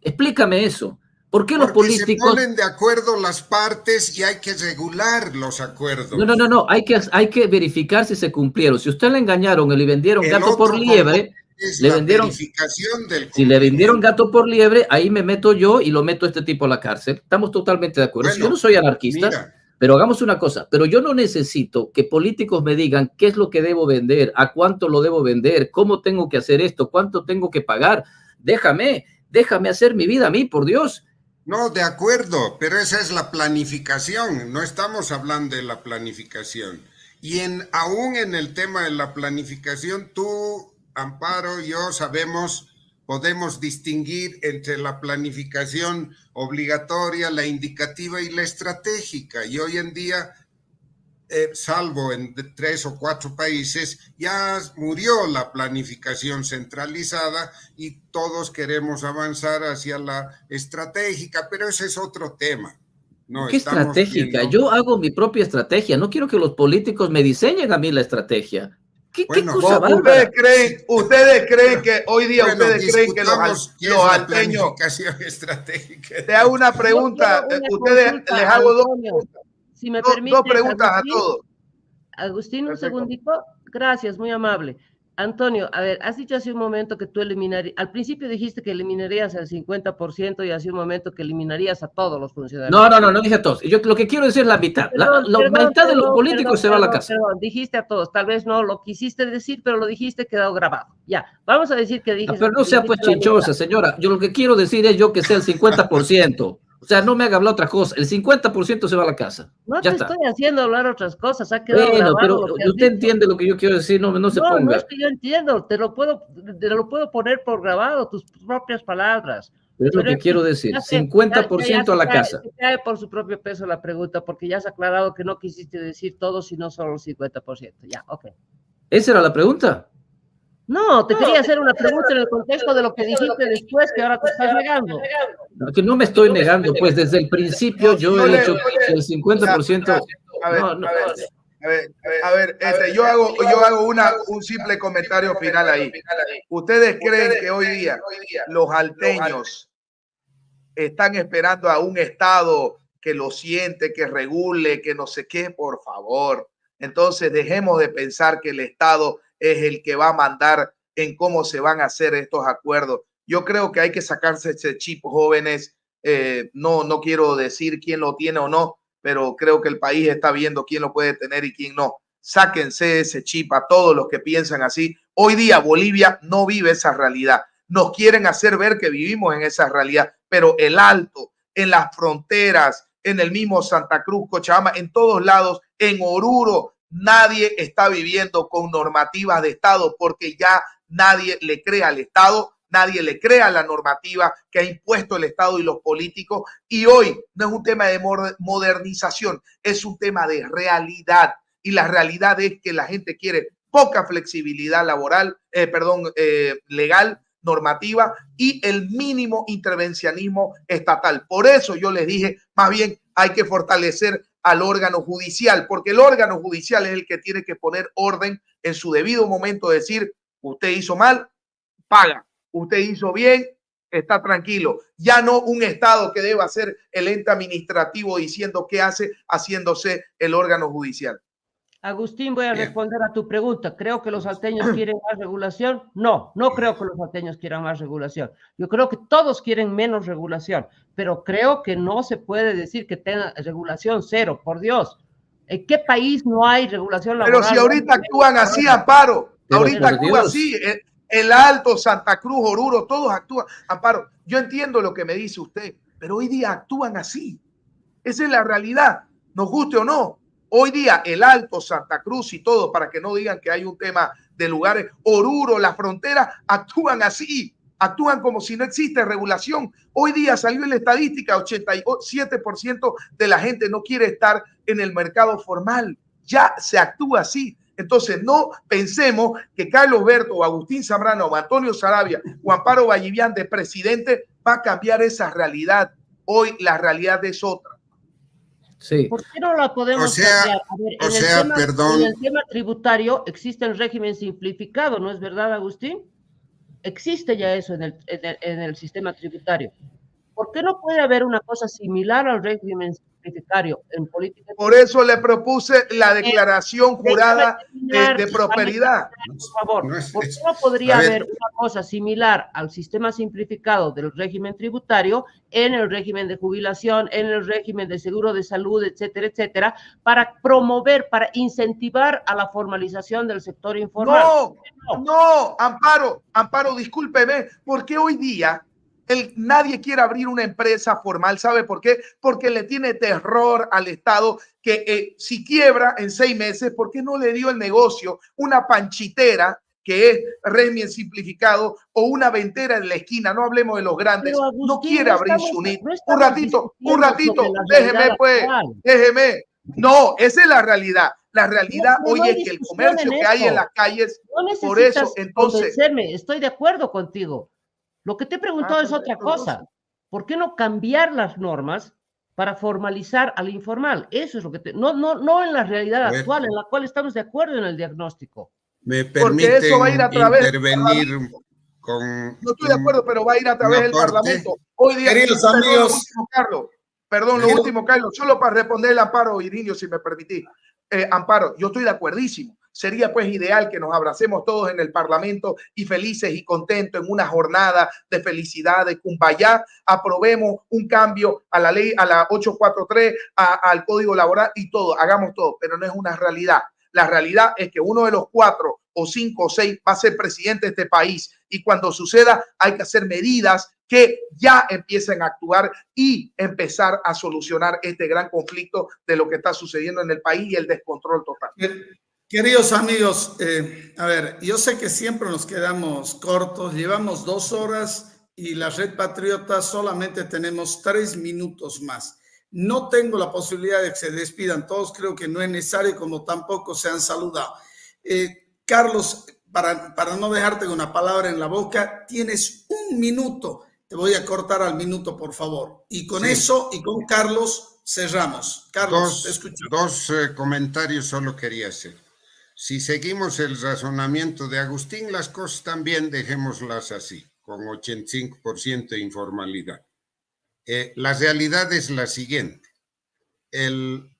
Explícame eso. ¿Por qué los Porque se políticos... ponen de acuerdo las partes y hay que regular los acuerdos. No. Hay que verificar si se cumplieron. Si usted le engañaron y le vendieron gato por liebre, le vendieron verificación del si le vendieron gato por liebre, ahí me meto yo y lo meto a este tipo a la cárcel. Estamos totalmente de acuerdo. Bueno, yo no soy anarquista, mira, pero hagamos una cosa. Pero yo no necesito que políticos me digan qué es lo que debo vender, a cuánto lo debo vender, cómo tengo que hacer esto, cuánto tengo que pagar. Déjame hacer mi vida a mí, por Dios. no, de acuerdo, pero esa es la planificación, no estamos hablando de la planificación. Y aún en el tema de la planificación, tú, Amparo, yo podemos distinguir entre la planificación obligatoria, la indicativa y la estratégica. Y hoy en día, salvo en 3 o 4 países, ya murió la planificación centralizada y todos queremos avanzar hacia la estratégica, pero ese es otro tema. No, ¿qué estratégica? Yo hago mi propia estrategia. No quiero que los políticos me diseñen a mí la estrategia. ¿Qué cosa ¿Ustedes creen que hoy día ustedes creen que los alteños... Te hago una pregunta. Les hago dos preguntas. Si me permite, dos preguntas a todos. Agustín, un Perfecto. segundito. Gracias, muy amable. Antonio, a ver, has dicho hace un momento que tú eliminarías, al principio dijiste que eliminarías el 50% y hace un momento que eliminarías a todos los funcionarios. No dije a todos. Yo lo que quiero decir es la mitad. La mitad de los políticos se va a la casa. Perdón, dijiste a todos, tal vez no lo quisiste decir, pero lo dijiste, quedado grabado. Ya, vamos a decir que dijiste. Pero no sea pues chinchosa, señora. Yo lo que quiero decir es yo que sea el 50%. O sea, no me haga hablar otra cosa. El 50% se va a la casa. No ya te está. estoy haciendo hablar otras cosas. Ha quedado bueno, grabado pero usted entiende lo que yo quiero decir. No se ponga. No es que yo entiendo. Te lo puedo poner por grabado, tus propias palabras. Es lo que quiero decir. 50% a la casa. Se cae por su propio peso la pregunta, porque ya has aclarado que no quisiste decir todo, sino solo el 50%. Ya, ok. ¿Esa era la pregunta? No, te quería hacer una pregunta en el contexto de lo que dijiste después, que ahora te estás negando. No, que no me estoy negando, pues desde el principio yo he dicho que el 50%... A ver, yo hago un simple comentario final ahí. ¿Ustedes creen que hoy día los alteños están esperando a un Estado que lo siente, que regule, que no sé qué? Por favor. Entonces dejemos de pensar que el Estado es el que va a mandar en cómo se van a hacer estos acuerdos. Yo creo que hay que sacarse ese chip, jóvenes. No quiero decir quién lo tiene o no, pero creo que el país está viendo quién lo puede tener y quién no. Sáquense ese chip a todos los que piensan así. Hoy día Bolivia no vive esa realidad. Nos quieren hacer ver que vivimos en esa realidad, pero el Alto, en las fronteras, en el mismo Santa Cruz, Cochabamba, en todos lados, en Oruro, nadie está viviendo con normativas de Estado porque ya nadie le cree al Estado, nadie le cree a la normativa que ha impuesto el Estado y los políticos. Y hoy no es un tema de modernización, es un tema de realidad. Y la realidad es que la gente quiere poca flexibilidad legal, normativa y el mínimo intervencionismo estatal. Por eso yo les dije, más bien hay que fortalecer al órgano judicial, porque el órgano judicial es el que tiene que poner orden en su debido momento, decir, usted hizo mal, paga, usted hizo bien, está tranquilo. Ya no un Estado que deba ser el ente administrativo diciendo qué hace, haciéndose el órgano judicial. Agustín, voy a responder a tu pregunta. ¿Creo que los salteños quieren más regulación? No creo que los salteños quieran más regulación. Yo creo que todos quieren menos regulación, pero creo que no se puede decir que tenga regulación cero, por Dios. ¿En qué país no hay regulación laboral? Pero si ahorita actúan así, Amparo, ahorita actúan así. El Alto, Santa Cruz, Oruro, todos actúan. Amparo, yo entiendo lo que me dice usted, pero hoy día actúan así. Esa es la realidad, nos guste o no. Hoy día el Alto, Santa Cruz y todo, para que no digan que hay un tema de lugares, Oruro, la frontera, actúan así. Actúan como si no existe regulación. Hoy día salió en la estadística, 87% de la gente no quiere estar en el mercado formal. Ya se actúa así. Entonces no pensemos que Carlos Berto o Agustín Zambrano o Antonio Saravia o Amparo Vallivian de presidente va a cambiar esa realidad. Hoy la realidad es otra. Sí. ¿Por qué no la podemos cambiar? A ver, perdón. En el tema tributario existe el régimen simplificado, ¿no es verdad, Agustín? Existe ya eso en el sistema tributario. ¿Por qué no puede haber una cosa similar al régimen simplificado en política? Por eso le propuse la declaración jurada de prosperidad. Por favor, ¿por qué no podría haber una cosa similar al sistema simplificado del régimen tributario en el régimen de jubilación, en el régimen de seguro de salud, etcétera, etcétera, para promover, para incentivar a la formalización del sector informal? No, Amparo, discúlpeme, porque hoy día nadie quiere abrir una empresa formal. ¿Sabe por qué? Porque le tiene terror al Estado que si quiebra en 6 meses, ¿por qué no le dio el negocio una panchitera que es régimen simplificado o una ventera en la esquina? No hablemos de los grandes. Agustín, no quiere abrir su NIT. Un ratito, déjeme. No, esa es la realidad. La realidad hoy es que el comercio que hay en las calles, por eso, entonces. Estoy de acuerdo contigo. Lo que te he preguntado es otra cosa. ¿Por qué no cambiar las normas para formalizar al informal? Eso es lo que no en la realidad actual, en la cual estamos de acuerdo en el diagnóstico. Me permiten eso va a ir a través intervenir con... No estoy de acuerdo, pero va a ir a través del Parlamento. Hoy día, queridos amigos, lo último, Carlos, solo para responder el Amparo, Irinio, si me permitís. Amparo, yo estoy de acuerdísimo. Sería pues ideal que nos abracemos todos en el Parlamento y felices y contentos en una jornada de felicidad, de Cumbayá, aprobemos un cambio a la ley, a la 843, al Código Laboral y todo, hagamos todo, pero no es una realidad. La realidad es que uno de los 4 o 5 o 6 va a ser presidente de este país y cuando suceda hay que hacer medidas que ya empiecen a actuar y empezar a solucionar este gran conflicto de lo que está sucediendo en el país y el descontrol total. Queridos amigos, a ver, yo sé que siempre nos quedamos cortos, llevamos 2 horas y la Red Patriota solamente tenemos 3 minutos más. No tengo la posibilidad de que se despidan todos, creo que no es necesario, como tampoco se han saludado. Carlos, para no dejarte con una palabra en la boca, tienes 1 minuto, te voy a cortar al minuto, por favor. Y con eso, y con Carlos, cerramos. Carlos, te escucho. 2 comentarios solo quería hacer. Si seguimos el razonamiento de Agustín, las cosas también dejémoslas así, con 85% de informalidad. La realidad es la siguiente. El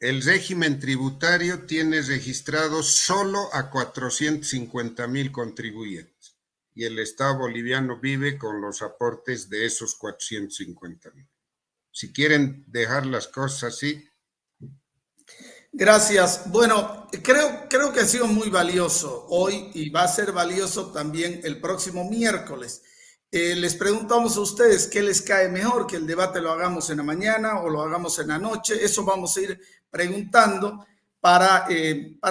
régimen tributario tiene registrados solo a 450,000 contribuyentes y el Estado boliviano vive con los aportes de esos 450,000. Si quieren dejar las cosas así. Gracias. Bueno, creo que ha sido muy valioso hoy y va a ser valioso también el próximo miércoles. Les preguntamos a ustedes qué les cae mejor, que el debate lo hagamos en la mañana o lo hagamos en la noche. Eso vamos a ir preguntando para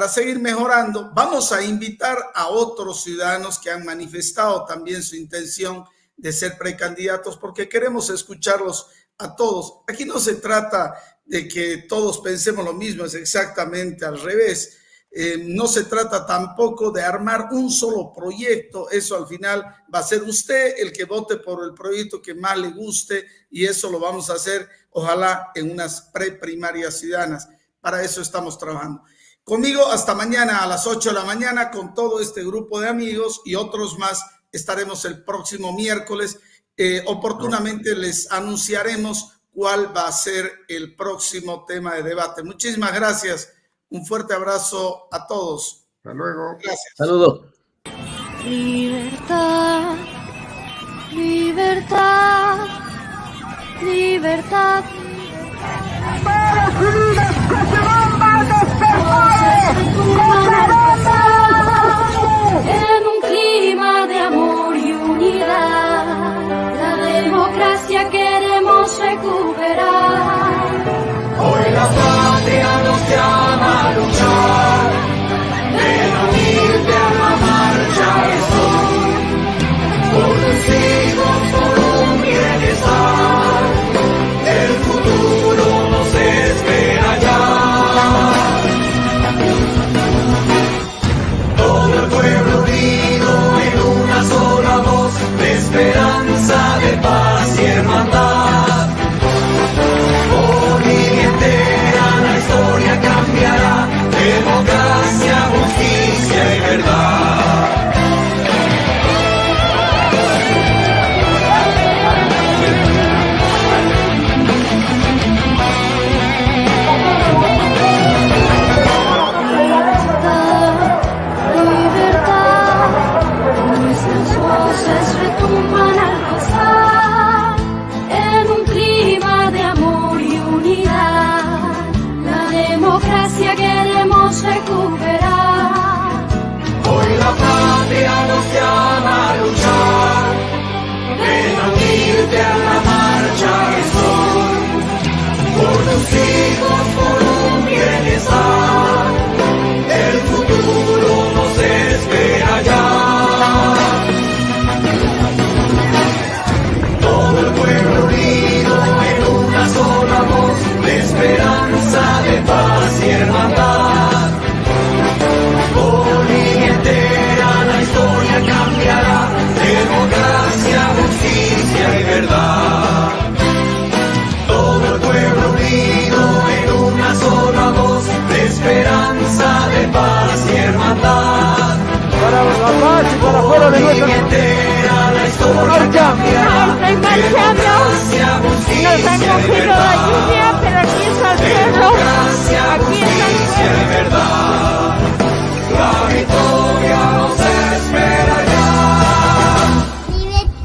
seguir mejorando. Vamos a invitar a otros ciudadanos que han manifestado también su intención de ser precandidatos porque queremos escucharlos a todos. Aquí no se trata de que todos pensemos lo mismo, es exactamente al revés. No se trata tampoco de armar un solo proyecto, eso al final va a ser usted el que vote por el proyecto que más le guste y eso lo vamos a hacer ojalá en unas preprimarias ciudadanas. Para eso estamos trabajando. Conmigo hasta mañana a las 8 de la mañana con todo este grupo de amigos y otros más estaremos el próximo miércoles. Oportunamente les anunciaremos cuál va a ser el próximo tema de debate. Muchísimas gracias. Un fuerte abrazo a todos. Hasta luego. Gracias. Saludos. Libertad, libertad, libertad. Para civiles que se van a despertar. En un clima democracia queremos recuperar. Hoy la patria nos llama a luchar. Ven a unirte a la marcha del sol. Por tus hijos, por un bienestar. El futuro nos espera ya. Todo el pueblo unido en una sola voz, de esperanza, de paz y hermandad. Bolivia entera la historia cambiará, democracia, justicia y verdad. Nuestras voces retumban al pasar en un clima de amor y unidad. La democracia queremos recuperar. Hoy la patria nos llama a luchar. Ven a unirte a la marcha del sol. Por tus hijos, por un bienestar. El futuro nos espera ya. Todo el pueblo unido en una sola voz, de esperanza, de paz y hermandad. Bolivia entera la historia cambiará, democracia, justicia y verdad. Todo el pueblo unido en una sola voz, de esperanza, de paz y hermandad. Para la paz y para fuera de nuestra entera la historia cambiará, democracia, justicia y verdad.